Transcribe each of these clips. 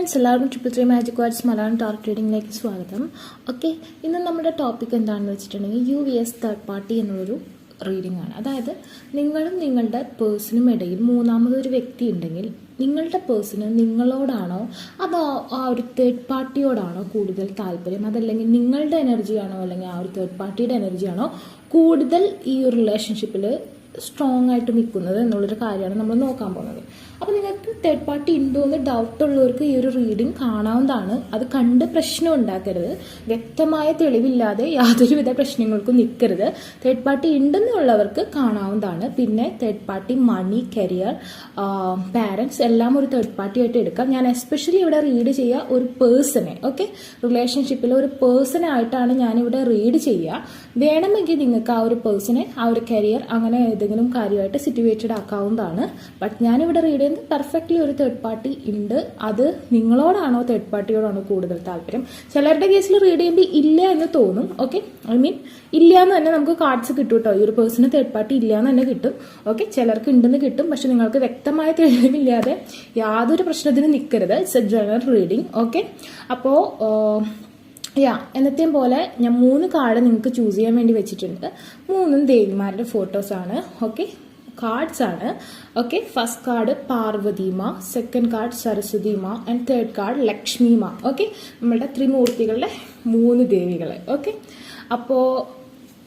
Friends, എല്ലാവർക്കും 333 magic words Malayalam Turk റീഡിങ്ങിലേക്ക് സ്വാഗതം. Okay, ഇന്ന് നമ്മുടെ ടോപ്പിക് എന്താണെന്ന് വെച്ചിട്ടുണ്ടെങ്കിൽ UVS തേർഡ് പാർട്ടി എന്നുള്ളൊരു റീഡിംഗ് ആണ്. അതായത് നിങ്ങളും നിങ്ങളുടെ പേഴ്സണും ഇടയിൽ മൂന്നാമതൊരു വ്യക്തി ഉണ്ടെങ്കിൽ നിങ്ങളുടെ പേഴ്സണ് നിങ്ങളോടാണോ അതോ ആ ഒരു തേർഡ് പാർട്ടിയോടാണോ കൂടുതൽ താല്പര്യം, അതല്ലെങ്കിൽ നിങ്ങളുടെ എനർജിയാണോ അല്ലെങ്കിൽ ആ ഒരു തേർഡ് പാർട്ടിയുടെ എനർജിയാണോ കൂടുതൽ ഈ ഒരു റിലേഷൻഷിപ്പിൽ സ്ട്രോങ് ആയിട്ട് നിൽക്കുന്നത് എന്നുള്ളൊരു കാര്യമാണ് നമ്മൾ നോക്കാൻ പോകുന്നത്. അപ്പോൾ നിങ്ങൾക്ക് തേർഡ് പാർട്ടി ഉണ്ടോ എന്ന് ഡൗട്ട് ഉള്ളവർക്ക് ഈ ഒരു റീഡിംഗ് കാണാവുന്നതാണ്. അത് കണ്ട് പ്രശ്നം ഉണ്ടാക്കരുത്. വ്യക്തമായ തെളിവില്ലാതെ യാതൊരുവിധ പ്രശ്നങ്ങൾക്കും നിൽക്കരുത്. തേർഡ് പാർട്ടി ഉണ്ടെന്നുള്ളവർക്ക് കാണാവുന്നതാണ്. പിന്നെ തേർഡ് പാർട്ടി മണി, കരിയർ, പാരൻസ് എല്ലാം ഒരു തേർഡ് പാർട്ടി ആയിട്ട് എടുക്കാം. ഞാൻ എസ്പെഷ്യലി ഇവിടെ റീഡ് ചെയ്യുക ഒരു പേഴ്സണെ, ഓക്കെ, റിലേഷൻഷിപ്പിലെ ഒരു പേഴ്സണായിട്ടാണ് ഞാനിവിടെ റീഡ് ചെയ്യുക. വേണമെങ്കിൽ നിങ്ങൾക്ക് ആ ഒരു പേഴ്സണെ, ആ ഒരു കരിയർ, അങ്ങനെ ഏതെങ്കിലും കാര്യമായിട്ട് സിറ്റുവേറ്റഡ് ആക്കാവുന്നതാണ്. ബട്ട് ഞാനിവിടെ റീഡ് ചെയ്യുന്നത് പെർഫെക്റ്റ്ലി ഒരു തേർഡ് പാർട്ടി ഉണ്ട്. അത് നിങ്ങളോടാണോ തേർഡ് പാർട്ടിയോടാണോ കൂടുതൽ താല്പര്യം? ചിലരുടെ കേസിൽ റീഡ് ചെയ്യുമ്പോൾ ഇല്ല എന്ന് തോന്നും. ഓക്കെ, ഇല്ല എന്ന് തന്നെ നമുക്ക് കാർഡ്സ് കിട്ടും കേട്ടോ. ഈ ഒരു പേഴ്സണ് തേർഡ് പാർട്ടി ഇല്ല എന്ന് തന്നെ കിട്ടും. ഓക്കെ, ചിലർക്ക് ഉണ്ടെന്ന് കിട്ടും. പക്ഷെ നിങ്ങൾക്ക് വ്യക്തമായ തെളിവില്ലാതെ യാതൊരു പ്രശ്നത്തിനും നിൽക്കരുത്. It's A general reading. Okay, അപ്പോൾ എന്നത്തെയും പോലെ ഞാൻ 3 കാർഡ് നിങ്ങൾക്ക് ചൂസ് ചെയ്യാൻ വേണ്ടി വെച്ചിട്ടുണ്ട്. 3 ദേവിമാരുടെ ഫോട്ടോസാണ്. ഓക്കെ, കാർഡ്സ് ആണ്. ഓക്കെ, ഫസ്റ്റ് കാർഡ് പാർവതിമ, സെക്കൻഡ് കാർഡ് സരസ്വതിമ ആൻഡ് തേർഡ് കാർഡ് ലക്ഷ്മിമ. ഓക്കെ, നമ്മളുടെ ത്രിമൂർത്തികളുടെ 3 ദേവികൾ. ഓക്കെ, അപ്പോൾ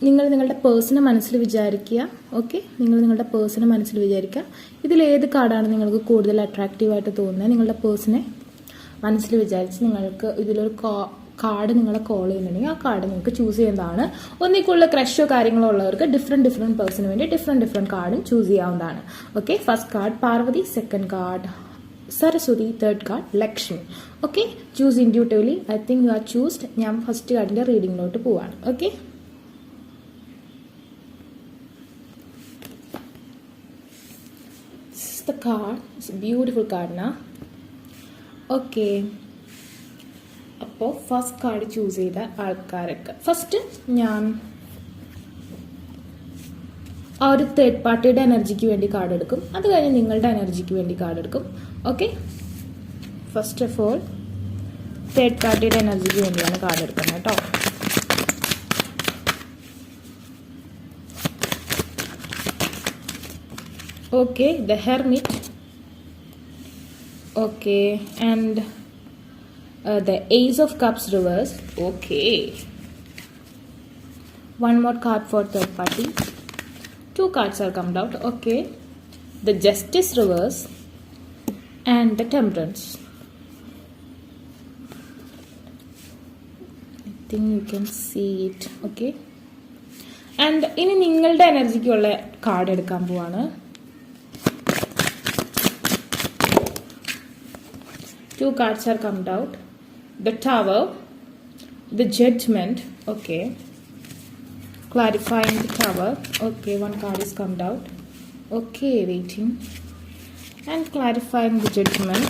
നിങ്ങൾ നിങ്ങളുടെ പേഴ്സണെ മനസ്സിൽ വിചാരിക്കുക. ഓക്കെ, നിങ്ങൾ നിങ്ങളുടെ പേഴ്സണെ മനസ്സിൽ വിചാരിക്കുക. ഇതിലേത് കാർഡാണ് നിങ്ങൾക്ക് കൂടുതൽ അട്രാക്റ്റീവായിട്ട് തോന്നുന്നത്? നിങ്ങളുടെ പേഴ്സണെ മനസ്സിൽ വിചാരിച്ച് നിങ്ങൾക്ക് ഇതിലൊരു കാർഡ് നിങ്ങളെ കോൾ ചെയ്യുന്നുണ്ടെങ്കിൽ ആ കാർഡ് നിങ്ങൾക്ക് ചൂസ് ചെയ്യുന്നതാണ്. ഒന്നിക്കുള്ള ക്രഷോ കാര്യങ്ങളോ ഉള്ളവർക്ക് ഡിഫറെൻറ്റ് പേഴ്സണിന് വേണ്ടി ഡിഫറെൻറ്റ് കാർഡും ചൂസ് ചെയ്യാവുന്നതാണ്. Okay, first card Parvati, second card Saraswati, third card Lakshmi. Okay, choose intuitively. I think you are choosed. ഞാൻ ഫസ്റ്റ് കാർഡിൻ്റെ റീഡിങ്ങിലോട്ട് പോവാണ്. Okay, the card. It's a beautiful card na. Okay, അപ്പോൾ ഫസ്റ്റ് കാർഡ് ചൂസ് ചെയ്ത ആൾക്കാരൊക്കെ ഫസ്റ്റ് ഞാൻ ആ ഒരു തേർഡ് പാർട്ടിയുടെ എനർജിക്ക് വേണ്ടി കാർഡ് എടുക്കും. അത് കഴിഞ്ഞ് നിങ്ങളുടെ എനർജിക്ക് വേണ്ടി കാർഡ് എടുക്കും. Okay, first of all third പാർട്ടിയുടെ എനർജിക്ക് വേണ്ടിയാണ് കാർഡ് എടുക്കുന്നത് കേട്ടോ. Okay, the hermit. Okay, and the Ace of Cups reverse. Okay, one more card for third party. 2 cards are come out. Okay, the Justice reverse and the Temperance. I think you can see it. Okay, and ഇനി നിങ്ങളുടെ എനർജിക്കുള്ള card എടുക്കാൻ പോവാണ്. 2 cards are come out. The Tower, the Judgment. Okay, clarifying the Tower. Okay, 1 card is come out. Okay, waiting, and clarifying the Judgment.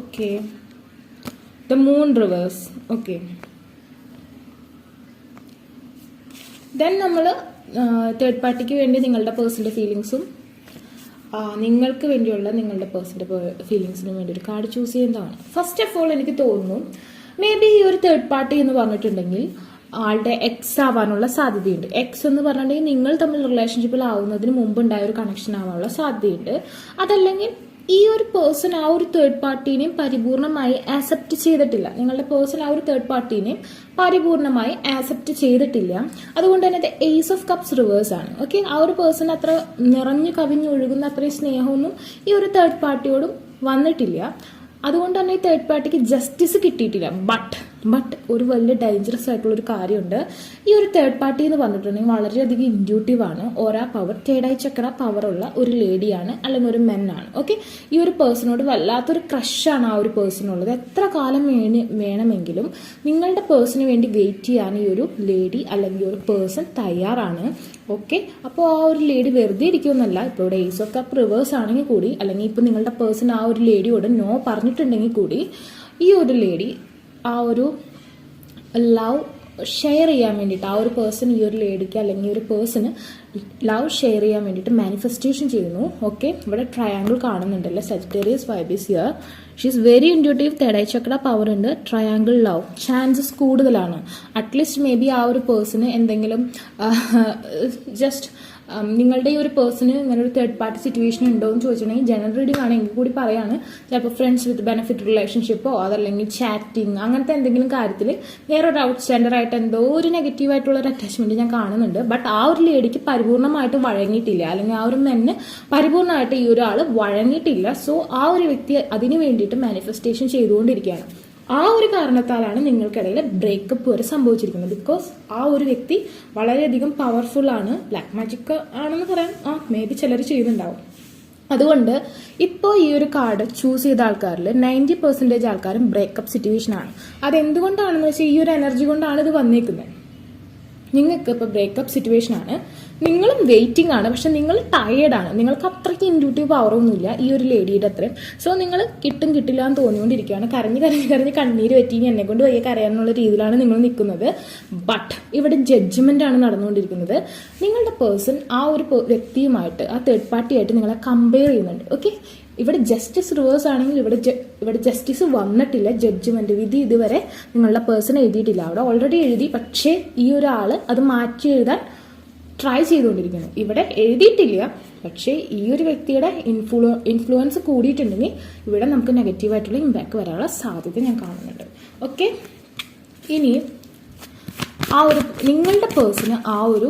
Okay, the Moon reverse. Okay, then നമ്മൾ third പാർട്ടിക്ക് വേണ്ടി നിങ്ങളുടെ personal ഫീലിങ്സും നിങ്ങൾക്ക് വേണ്ടിയുള്ള നിങ്ങളുടെ personal ഫീലിങ്സിന് വേണ്ടി ഒരു card choose ചെയ്യുന്നതാണ്. ഫസ്റ്റ് ഓഫ് ഓൾ എനിക്ക് തോന്നുന്നു മേ ബി ഈ ഒരു തേർഡ് പാർട്ടി എന്ന് പറഞ്ഞിട്ടുണ്ടെങ്കിൽ ആളുടെ എക്സ് ആവാനുള്ള സാധ്യതയുണ്ട്. എക്സ് എന്ന് പറഞ്ഞിട്ടുണ്ടെങ്കിൽ നിങ്ങൾ തമ്മിൽ റിലേഷൻഷിപ്പിൽ ആവുന്നതിന് മുമ്പ് ഉണ്ടായ ഒരു കണക്ഷൻ ആവാനുള്ള സാധ്യതയുണ്ട്. അതല്ലെങ്കിൽ ഈ ഒരു പേഴ്സൺ ആ ഒരു തേർഡ് പാർട്ടീനെയും പരിപൂർണമായി ആക്സെപ്റ്റ് ചെയ്തിട്ടില്ല. നിങ്ങളുടെ പേഴ്സൺ ആ ഒരു തേർഡ് പാർട്ടീനെയും പരിപൂർണമായി ആക്സെപ്റ്റ് ചെയ്തിട്ടില്ല. അതുകൊണ്ട് തന്നെ ഇത് ഏസ് ഓഫ് കപ്സ് റിവേഴ്സ് ആണ്. ഓക്കെ, ആ ഒരു പേഴ്സൺ അത്ര നിറഞ്ഞു കവിഞ്ഞൊഴുകുന്ന അത്രയും സ്നേഹമൊന്നും ഈ ഒരു തേർഡ് പാർട്ടിയോടും വന്നിട്ടില്ല. അതുകൊണ്ട് തന്നെ ഈ തേർഡ് പാർട്ടിക്ക് ജസ്റ്റിസ് കിട്ടിയിട്ടില്ല. ബട്ട് ഒരു വലിയ ഡേഞ്ചറസ് ആയിട്ടുള്ള ഒരു കാര്യമുണ്ട്. ഈ ഒരു തേർഡ് പാർട്ടി എന്ന് പറഞ്ഞിട്ടുണ്ടെങ്കിൽ വളരെയധികം ഇൻഡ്യൂട്ടീവ് ആണ്. ഓരോ പവർ, തേർഡായി ചക്ര പവറുള്ള ഒരു ലേഡിയാണ് അല്ലെങ്കിൽ ഒരു മെന്നാണ്. ഓക്കെ, ഈ ഒരു പേഴ്സണോട് വല്ലാത്തൊരു ക്രഷാണ് ആ ഒരു പേഴ്സണുള്ളത്. എത്ര കാലം വേണമെങ്കിലും നിങ്ങളുടെ പേഴ്സണിന് വേണ്ടി വെയിറ്റ് ചെയ്യാൻ ഈ ഒരു ലേഡി അല്ലെങ്കിൽ ഒരു പേഴ്സൺ തയ്യാറാണ്. ഓക്കെ, അപ്പോൾ ആ ഒരു ലേഡി വെറുതെ ഇരിക്കുമെന്നല്ല. ഇപ്പോൾ ഇവിടെ ഏസ് ഓഫ് കപ്പ് റിവേഴ്സ് ആണെങ്കിൽ കൂടി, അല്ലെങ്കിൽ ഇപ്പോൾ നിങ്ങളുടെ പേഴ്സൺ ആ ഒരു ലേഡിയോട് നോ പറഞ്ഞിട്ടുണ്ടെങ്കിൽ കൂടി ഈ ഒരു ലേഡി ആ ഒരു ലവ് ഷെയർ ചെയ്യാൻ വേണ്ടിയിട്ട് ആ ഒരു പേഴ്സൺ ഈ ഒരു ലേഡിക്ക് അല്ലെങ്കിൽ ഈ ഒരു പേഴ്സണ് ലവ് ഷെയർ ചെയ്യാൻ വേണ്ടിയിട്ട് മാനിഫെസ്റ്റേഷൻ ചെയ്യുന്നു. ഓക്കെ, ഇവിടെ ട്രയാങ്കിൾ കാണുന്നുണ്ടല്ലോ, Sagittarius vibe is here. She is very intuitive, third eye Chakra power ഉണ്ട്, ട്രയാങ്കിൾ ലവ് ചാൻസസ് കൂടുതലാണ്. അറ്റ്ലീസ്റ്റ് മേ ബി ആ ഒരു പേഴ്സണ് എന്തെങ്കിലും ജസ്റ്റ് നിങ്ങളുടെ ഈ ഒരു പേഴ്സണ് ഇങ്ങനെ ഒരു തേർഡ് പാർട്ടി സിറ്റുവേഷൻ ഉണ്ടോ എന്ന് ചോദിച്ചിട്ടുണ്ടെങ്കിൽ ജനറൽ റീഡിംഗ് ആണെങ്കിൽ കൂടി പറയാണ്. ചിലപ്പോൾ ഫ്രണ്ട്സ് വിത്ത് ബെനിഫിറ്റ് റിലേഷൻഷിപ്പോ അതല്ലെങ്കിൽ ചാറ്റിങ് അങ്ങനത്തെ എന്തെങ്കിലും കാര്യത്തിൽ വേറൊരു ഔട്ട് സ്റ്റാൻഡർ ആയിട്ട് എന്തോ ഒരു നെഗറ്റീവ് ആയിട്ടുള്ള ഒരു അറ്റാച്ച്മെന്റ് ഞാൻ കാണുന്നുണ്ട്. ബട്ട് ആ ഒരു ലേഡിക്ക് പരിപൂർണമായിട്ട് വഴങ്ങിയിട്ടില്ല, അല്ലെങ്കിൽ ആ ഒരു മെന്ന് പരിപൂർണമായിട്ട് ഈ ഒരാൾ വഴങ്ങിയിട്ടില്ല. സോ ആ ഒരു വ്യക്തി അതിന് വേണ്ടിയിട്ട് മാനിഫെസ്റ്റേഷൻ ചെയ്തുകൊണ്ടിരിക്കുകയാണ്. ആ ഒരു കാരണത്താലാണ് നിങ്ങൾക്കിടയിൽ ബ്രേക്കപ്പ് വരെ സംഭവിച്ചിരിക്കുന്നത്. ബിക്കോസ് ആ ഒരു വ്യക്തി വളരെയധികം പവർഫുൾ ആണ്. ബ്ലാക്ക് മാജിക് ആണെന്ന് പറയാൻ മേ ബി ചിലർ ചെയ്യുന്നുണ്ടാവും. അതുകൊണ്ട് ഇപ്പോൾ ഈ ഒരു കാർഡ് ചൂസ് ചെയ്ത ആൾക്കാരിൽ 90% ആൾക്കാരും ബ്രേക്കപ്പ് സിറ്റുവേഷനാണ്. അതെന്തുകൊണ്ടാണെന്ന് വെച്ചാൽ ഈ ഒരു എനർജി കൊണ്ടാണ് ഇത് വന്നേക്കുന്നത്. നിങ്ങൾക്ക് ഇപ്പോൾ ബ്രേക്കപ്പ് സിറ്റുവേഷൻ ആണ്, നിങ്ങളും വെയിറ്റിംഗ് ആണ്, പക്ഷെ നിങ്ങൾ ടയേർഡാണ്, നിങ്ങൾക്ക് അത്രയ്ക്ക് ഇൻഡ്യൂട്ടീവ് പവറൊന്നുമില്ല ഈ ഒരു ലേഡിയുടെ അത്രയും. സോ നിങ്ങൾ കിട്ടില്ല എന്ന് തോന്നിക്കൊണ്ടിരിക്കുകയാണ്. കരഞ്ഞ് കണ്ണീര് പറ്റി എന്നെ കൊണ്ട് വയ്യ കരയാനുള്ള രീതിയിലാണ് നിങ്ങൾ നിൽക്കുന്നത്. ബട്ട് ഇവിടെ ജഡ്ജ്മെന്റ് ആണ് നടന്നുകൊണ്ടിരിക്കുന്നത്. നിങ്ങളുടെ പേഴ്സൺ ആ ഒരു വ്യക്തിയുമായിട്ട് ആ തേർഡ് പാർട്ടിയായിട്ട് നിങ്ങളെ കമ്പയർ ചെയ്യുന്നുണ്ട്. ഓക്കെ, ഇവിടെ ജസ്റ്റിസ് റിവേഴ്സ് ആണെങ്കിൽ ഇവിടെ ജസ്റ്റിസ് വന്നിട്ടില്ല. ജഡ്ജ്മെന്റ് വിധി ഇതുവരെ നിങ്ങളുടെ പേഴ്സൺ എഴുതിയിട്ടില്ല. അവിടെ ഓൾറെഡി എഴുതി, പക്ഷേ ഈ ഒരാൾ അത് മാറ്റി എഴുതാൻ ട്രൈ ചെയ്തുകൊണ്ടിരിക്കുന്നു. ഇവിടെ എഴുതിയിട്ടില്ല, പക്ഷേ ഈ ഒരു വ്യക്തിയുടെ ഇൻഫ്ലുവൻസ് കൂടിയിട്ടുണ്ടെങ്കിൽ ഇവിടെ നമുക്ക് നെഗറ്റീവായിട്ടുള്ള ഇമ്പാക്ട് വരാനുള്ള സാധ്യത ഞാൻ കാണുന്നുണ്ട്. ഓക്കെ, ഇനി ആ ഒരു നിങ്ങളുടെ പേഴ്സണ് ആ ഒരു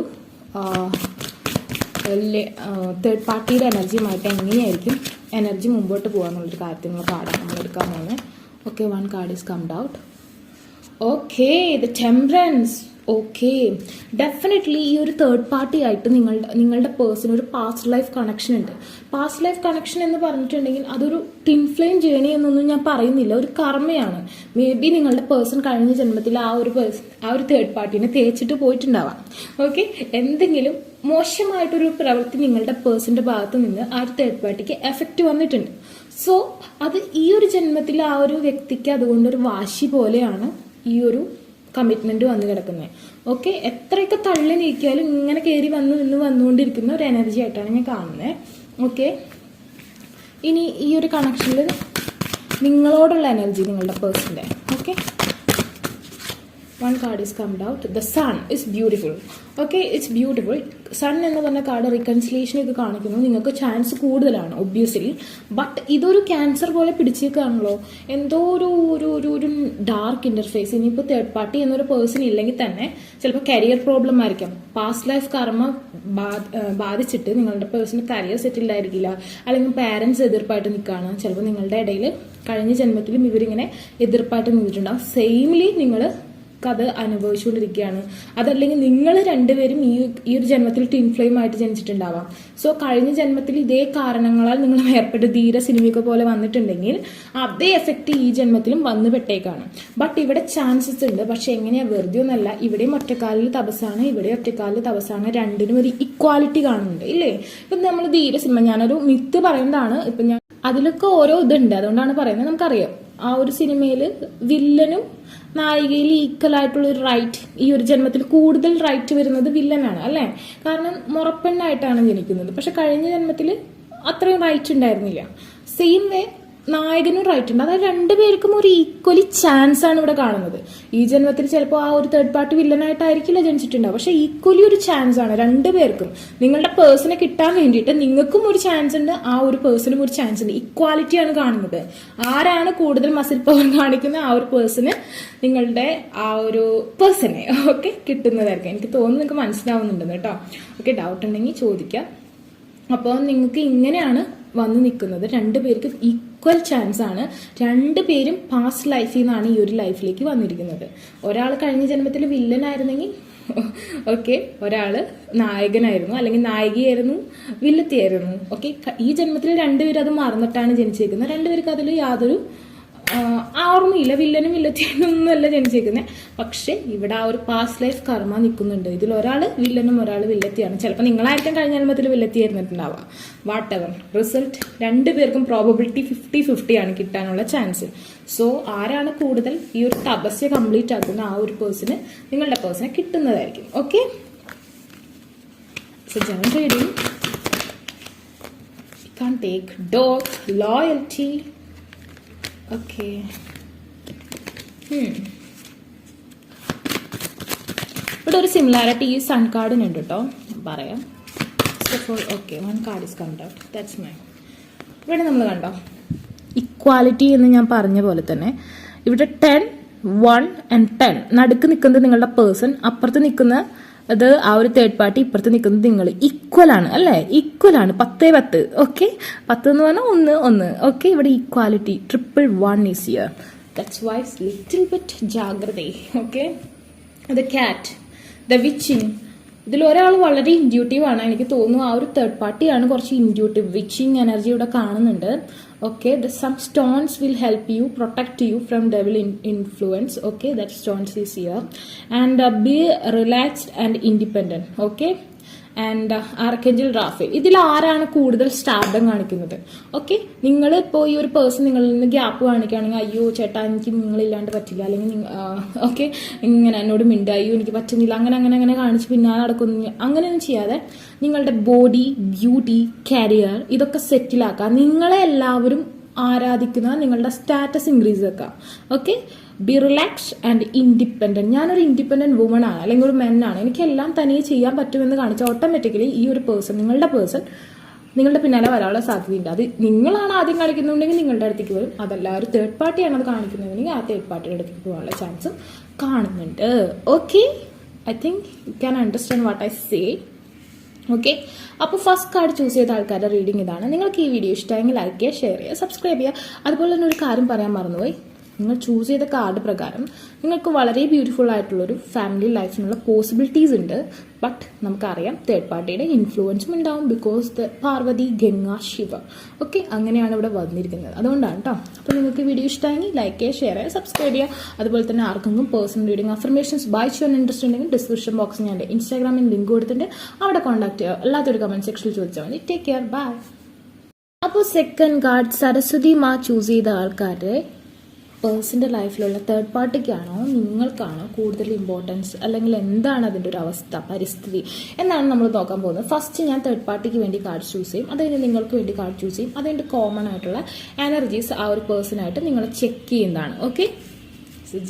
തേർഡ് പാർട്ടിയുടെ എനർജിയുമായിട്ട് എങ്ങനെയായിരിക്കും എനർജി മുമ്പോട്ട് പോകാന്നുള്ളൊരു കാര്യത്തിനുള്ള കാർഡാണ് നമ്മൾ എടുക്കാൻ പോകുന്നത്. Okay, one card is comed out. Okay, the temperance. Okay, definitely ഈ ഒരു തേർഡ് പാർട്ടി ആയിട്ട് നിങ്ങളുടെ പേഴ്സൺ ഒരു പാസ്റ്റ് ലൈഫ് കണക്ഷൻ ഉണ്ട്. പാസ്റ്റ് ലൈഫ് കണക്ഷൻ എന്ന് പറഞ്ഞിട്ടുണ്ടെങ്കിൽ അതൊരു ടിൻ ഫ്ലെയിം ജേണി എന്നൊന്നും ഞാൻ പറയുന്നില്ല, ഒരു കർമ്മയാണ്. മേ ബി നിങ്ങളുടെ പേഴ്സൺ കഴിഞ്ഞ ജന്മത്തിൽ ആ ഒരു തേർഡ് പാർട്ടീനെ തേച്ചിട്ട് പോയിട്ടുണ്ടാവാം. ഓക്കെ, എന്തെങ്കിലും മോശമായിട്ടൊരു പ്രവൃത്തി നിങ്ങളുടെ പേഴ്സന്റെ ഭാഗത്ത് നിന്ന് ആ ഒരു തേർഡ് പാർട്ടിക്ക് എഫക്റ്റ് വന്നിട്ടുണ്ട്. സോ അത് ഈ ഒരു ജന്മത്തിൽ ആ ഒരു വ്യക്തിക്ക് അതുകൊണ്ടൊരു വാശി പോലെയാണ് ഈ ഒരു കമ്മിറ്റ്മെന്റ് വന്നു കിടക്കുന്നത്. ഓക്കെ, എത്രയൊക്കെ തള്ളി നീക്കിയാലും ഇങ്ങനെ കയറി വന്നുകൊണ്ടിരിക്കുന്ന ഒരു എനർജി ആയിട്ടാണ് ഞാൻ കാണുന്നത്. ഓക്കെ, ഇനി ഈ ഒരു കണക്ഷനിൽ നിങ്ങളോടുള്ള എനർജി നിങ്ങളുടെ പേഴ്സന്റെ. Okay, one card is comed out. The sun is beautiful. Okay, it's beautiful. Sun എന്ന് പറഞ്ഞ കാർഡ് റീകൺസിലേഷൻ ഇത് കാണിക്കുന്നു. നിങ്ങൾക്ക് ചാൻസ് കൂടുതലാണ് ഒബ്വിയസ്ലി. ബട്ട് ഇതൊരു ക്യാൻസർ പോലെ പിടിച്ചേക്കാണല്ലോ, എന്തോ ഒരു ഡാർക്ക് ഇന്റർഫേസ്. ഇനിയിപ്പോൾ തേർഡ് പാർട്ടി എന്നൊരു പേഴ്സൺ ഇല്ലെങ്കിൽ തന്നെ ചിലപ്പോൾ കരിയർ പ്രോബ്ലം ആയിരിക്കാം. പാസ്റ്റ് ലൈഫ് കർമ്മ ബാധിച്ചിട്ട് നിങ്ങളുടെ പേഴ്സൺ കരിയർ സെറ്റിൽഡ് ആയിരിക്കില്ല, അല്ലെങ്കിൽ പാരന്റ്സ് എതിർപ്പായിട്ട് നിൽക്കുകയാണ്. ചിലപ്പോൾ നിങ്ങളുടെ ഇടയിൽ കഴിഞ്ഞ ജന്മത്തിലും ഇവരിങ്ങനെ എതിർപ്പായിട്ട് നിന്നിട്ടുണ്ടാവും. സെയിംലി നിങ്ങൾ കഥ അനുഭവിച്ചുകൊണ്ടിരിക്കുകയാണ്. അതല്ലെങ്കിൽ നിങ്ങൾ രണ്ടുപേരും ഈ ഒരു ജന്മത്തിൽ ടിൻ ഫ്ലെയിം ആയിട്ട് ജനിച്ചിട്ടുണ്ടാവാം. സോ കഴിഞ്ഞ ജന്മത്തിൽ ഇതേ കാരണങ്ങളാൽ നിങ്ങൾ വേർപെട്ട് ധീര സിനിമയൊക്കെ പോലെ വന്നിട്ടുണ്ടെങ്കിൽ അതേ എഫക്റ്റ് ഈ ജന്മത്തിലും വന്നു പെട്ടേക്കാണ്. ബട്ട് ഇവിടെ ചാൻസസ് ഉണ്ട്. പക്ഷെ എങ്ങനെയാ, വെറുതെ ഒന്നല്ല. ഇവിടെയും ഒറ്റക്കാലിൽ തപസ്സാണ്, ഇവിടെ ഒറ്റക്കാലിൽ തപസ്സാണ്. രണ്ടിനും ഒരു ഇക്വാലിറ്റി കാണുന്നുണ്ട് ഇല്ലേ? ഇപ്പം നമ്മൾ ധീര സിനിമ, ഞാനൊരു മിത്ത് പറയുന്നതാണ്. ഇപ്പം ഞാൻ അതിലൊക്കെ ഓരോ ഇതുണ്ട്, അതുകൊണ്ടാണ് പറയുന്നത്. നമുക്കറിയാം ആ ഒരു സിനിമയിൽ വില്ലനും നായികയിൽ ഈക്വൽ ആയിട്ടുള്ള ഒരു റൈറ്റ് ഈ ഒരു ജന്മത്തിൽ കൂടുതൽ റൈറ്റ് വരുന്നത് വില്ലനാണ് അല്ലേ? കാരണം മുറപ്പെണ്ണായിട്ടാണ് ജനിക്കുന്നത്. പക്ഷെ കഴിഞ്ഞ ജന്മത്തിൽ അത്രയും റൈറ്റ് ഉണ്ടായിരുന്നില്ല. സെയിം വേ നായകനും റൈറ്റ് ഉണ്ട്. അതായത് രണ്ടുപേർക്കും ഒരു ഈക്വലി ചാൻസ് ആണ് ഇവിടെ കാണുന്നത്. ഈ ജന്മത്തിൽ ചിലപ്പോൾ ആ ഒരു തേർഡ് പാർട്ടി വില്ലനായിട്ടായിരിക്കില്ല ജനിച്ചിട്ടുണ്ടാവും, പക്ഷെ ഈക്വലി ഒരു ചാൻസ് ആണ് രണ്ടുപേർക്കും. നിങ്ങളുടെ പേഴ്സണെ കിട്ടാൻ വേണ്ടിയിട്ട് നിങ്ങൾക്കും ഒരു ചാൻസ് ഉണ്ട്, ആ ഒരു പേഴ്സണും ഒരു ചാൻസ് ഉണ്ട്. ഇക്വാലിറ്റിയാണ് കാണുന്നത്. ആരാണ് കൂടുതൽ മസിൽ പവർ കാണിക്കുന്നത് ആ ഒരു പേഴ്സണ് നിങ്ങളുടെ ആ ഒരു പേഴ്സണെ ഓക്കെ കിട്ടുന്നതായിരിക്കും. എനിക്ക് തോന്നുന്നു നിങ്ങൾക്ക് മനസ്സിലാവുന്നുണ്ടെന്ന് കേട്ടോ. ഓക്കെ, ഡൗട്ട് ഉണ്ടെങ്കിൽ ചോദിക്കാം. അപ്പോൾ നിങ്ങൾക്ക് ഇങ്ങനെയാണ് വന്ന് നിൽക്കുന്നത്. രണ്ടുപേർക്ക് ഈക്വൽ ചാൻസ് ആണ്. രണ്ടുപേരും പാസ്റ്റ് ലൈഫിൽ നിന്നാണ് ഈ ഒരു ലൈഫിലേക്ക് വന്നിരിക്കുന്നത്. ഒരാൾ കഴിഞ്ഞ ജന്മത്തിൽ വില്ലനായിരുന്നെങ്കിൽ ഓക്കെ, ഒരാള് നായകനായിരുന്നു, അല്ലെങ്കിൽ നായികയായിരുന്നു, വില്ലത്തിയായിരുന്നു. ഓക്കെ, ഈ ജന്മത്തിൽ രണ്ടുപേരും അത് മറന്നിട്ടാണ് ജനിച്ചേക്കുന്നത്. രണ്ടുപേർക്ക് അതിൽ യാതൊരു ഓർമ്മയില്ല, വില്ലനും വില്ലത്തിയൊന്നുമല്ല ജനിച്ചേക്കുന്നത്. പക്ഷെ ഇവിടെ ആ ഒരു പാസ്റ്റ് ലൈഫ് കർമ്മ നിൽക്കുന്നുണ്ട്. ഇതിൽ ഒരാൾ വില്ലനും ഒരാൾ വില്ലത്തിയാണ്. ചിലപ്പോൾ നിങ്ങളായിരിക്കും കഴിഞ്ഞ ജന്മത്തിൽ വില്ലത്തിയായിരുന്നിട്ടുണ്ടാവുക. വാട്ട് എവർ റിസൾട്ട്, രണ്ടുപേർക്കും പ്രോബബിലിറ്റി 50-50 ആണ് കിട്ടാനുള്ള ചാൻസ്. സോ ആരാണ് കൂടുതൽ ഈ ഒരു തപസ്യ കംപ്ലീറ്റ് ആക്കുന്ന ആ ഒരു പേഴ്സണ് നിങ്ങളുടെ പേഴ്സണെ കിട്ടുന്നതായിരിക്കും. Okay, so general reading. You can't take dog, loyalty. Okay. ഇവിടെ ഒരു സിമിലാരിറ്റി ഈ സൺ കാർഡിനുണ്ട് കേട്ടോ, പറയാം. Okay, 1 card is കംഡ് out. That's my. ഇവിടെ നമ്മൾ കണ്ടോ ഇക്വാലിറ്റി എന്ന് ഞാൻ പറഞ്ഞ പോലെ തന്നെ ഇവിടെ 10, 1 and 10 നടുക്ക് നിൽക്കുന്നത് നിങ്ങളുടെ പേഴ്സൺ, അപ്പുറത്ത് നിൽക്കുന്ന അത് ആ ഒരു തേർഡ് പാർട്ടി, ഇപ്പുറത്ത് നിൽക്കുന്നത് നിങ്ങൾ. ഈക്വൽ ആണ് അല്ലേ? ഈക്വൽ ആണ്. 10-10. ഓക്കെ, 10 എന്ന് പറഞ്ഞാൽ 1-1. ഓക്കെ, ഇവിടെ equality. 111 is here. That's why little bit ജാഗ്രത. Okay, the cat, the witching. ഇതിൽ ഒരാൾ വളരെ ഇൻഡ്യൂട്ടീവ് ആണ്. എനിക്ക് തോന്നുന്നു ആ ഒരു തേർഡ് പാർട്ടിയാണ് കുറച്ച് ഇൻഡ്യൂട്ടീവ്. വിച്ചിങ് എനർജി ഇവിടെ കാണുന്നുണ്ട്. Okay, some stones will help you, protect you from devil influence. Okay, that stones is here. And be relaxed and independent. Okay, and Archangel Raphael. ഇതിൽ ആരാണ് കൂടുതൽ സ്റ്റാർഡം കാണിക്കുന്നത്? ഓക്കെ, നിങ്ങൾ ഇപ്പോൾ ഈ ഒരു പേഴ്സൺ നിങ്ങളിൽ നിന്ന് ഗ്യാപ്പ് കാണിക്കുകയാണെങ്കിൽ, അയ്യോ ചേട്ടാ എനിക്ക് നിങ്ങളില്ലാണ്ട് പറ്റില്ല, അല്ലെങ്കിൽ ഓക്കെ ഇങ്ങനെ എന്നോട് മിണ്ടായോ എനിക്ക് പറ്റുന്നില്ല, അങ്ങനെ കാണിച്ച് പിന്നാലെ നടക്കുന്നു, അങ്ങനെയൊന്നും ചെയ്യാതെ നിങ്ങളുടെ ബോഡി, ബ്യൂട്ടി, കരിയർ ഇതൊക്കെ സെറ്റിലാക്കുക. നിങ്ങളെ എല്ലാവരും ആരാധിക്കുന്ന നിങ്ങളുടെ സ്റ്റാറ്റസ് ഇൻക്രീസ് ആക്കുക. Okay, B relaxed and independent. ഞാനൊരു ഇൻഡിപെൻഡന്റ് വുമൺ ആണ്, അല്ലെങ്കിൽ ഒരു മെൻ ആണ്, എനിക്കെല്ലാം തനിയെ ചെയ്യാൻ പറ്റുമെന്ന് കാണിച്ചാൽ ഓട്ടോമാറ്റിക്കലി ഈ ഒരു പേഴ്സൺ, നിങ്ങളുടെ പേഴ്സൺ നിങ്ങളുടെ പിന്നാലെ വരാനുള്ള സാധ്യതയുണ്ട്. അത് നിങ്ങളാണ് ആദ്യം കാണിക്കുന്നുണ്ടെങ്കിൽ നിങ്ങളുടെ അടുത്തേക്ക് വരും. അതല്ല ഒരു തേർഡ് പാർട്ടിയാണ് അത് കാണിക്കുന്നതെങ്കിൽ ആ തേർഡ് പാർട്ടിയുടെ അടുത്തേക്ക് പോകാനുള്ള ചാൻസും കാണുന്നുണ്ട്. Okay, I think you can understand what I say. Okay, അപ്പോൾ ഫസ്റ്റ് കാർഡ് ചൂസ് ചെയ്ത ആൾക്കാരുടെ റീഡിംഗ് ഇതാണ്. നിങ്ങൾക്ക് ഈ വീഡിയോ ഇഷ്ടമെങ്കിൽ ലൈക്ക് ചെയ്യുക, ഷെയർ ചെയ്യുക, സബ്സ്ക്രൈബ് ചെയ്യുക. അതുപോലെ തന്നെ ഒരു കാര്യം പറയാൻ മറന്നുപോയി, നിങ്ങൾ ചൂസ് ചെയ്ത കാർഡ് പ്രകാരം നിങ്ങൾക്ക് വളരെ ബ്യൂട്ടിഫുൾ ആയിട്ടുള്ളൊരു ഫാമിലി ലൈഫിനുള്ള പോസിബിലിറ്റീസ് ഉണ്ട്. ബട്ട് നമുക്കറിയാം തേർഡ് പാർട്ടിയുടെ ഇൻഫ്ലുവൻസും ഉണ്ടാവും. Because the Parvati, Ganga, Shiva. Okay, അങ്ങനെയാണ് ഇവിടെ വന്നിരിക്കുന്നത്. അതുകൊണ്ടാണ് കേട്ടോ. അപ്പോൾ നിങ്ങൾക്ക് വീഡിയോ ഇഷ്ടമെങ്കിൽ ലൈക്ക് ചെയ്യുക, ഷെയർ ചെയ്യുക, സബ്സ്ക്രൈബ് ചെയ്യുക. അതുപോലെ തന്നെ ആർക്കെങ്കിലും പേഴ്സണൽ റീഡിംഗ് അഫർമേഷൻസ് ബൈ ചെയ്യാൻ ഇൻട്രസ്റ്റ് ഉണ്ടെങ്കിൽ ഡിസ്ക്രിപ്ഷൻ ബോക്സിൽ ഞാൻ ഇൻസ്റ്റാഗ്രാമിൽ ലിങ്ക് കൊടുത്തിട്ട് അവിടെ കോൺടാക്ട് ചെയ്യുക. അല്ലാത്തൊരു കമന്റ് സെക്ഷനിൽ ചോദിച്ചാൽ മതി. Take care, bye. അപ്പോൾ second card Saraswati Maa choose ചെയ്ത ആൾക്കാരുടെ പേഴ്സൻ്റെ ലൈഫിലുള്ള തേർഡ് പാർട്ടിക്കാണോ നിങ്ങൾക്കാണോ കൂടുതൽ ഇമ്പോർട്ടൻസ്, അല്ലെങ്കിൽ എന്താണ് അതിൻ്റെ ഒരു അവസ്ഥ, പരിസ്ഥിതി എന്നാണ് നമ്മൾ നോക്കാൻ പോകുന്നത്. ഫസ്റ്റ് ഞാൻ തേർഡ് പാർട്ടിക്ക് വേണ്ടി കാർഡ് ചൂസ് ചെയ്യും, അത് കഴിഞ്ഞ് നിങ്ങൾക്ക് വേണ്ടി കാർഡ് ചൂസ് ചെയ്യും. അതുകൊണ്ട് കോമൺ ആയിട്ടുള്ള എനർജീസ് ആ ഒരു പേഴ്സണായിട്ട് നിങ്ങൾ ചെക്ക് ചെയ്യുന്നതാണ്. Okay,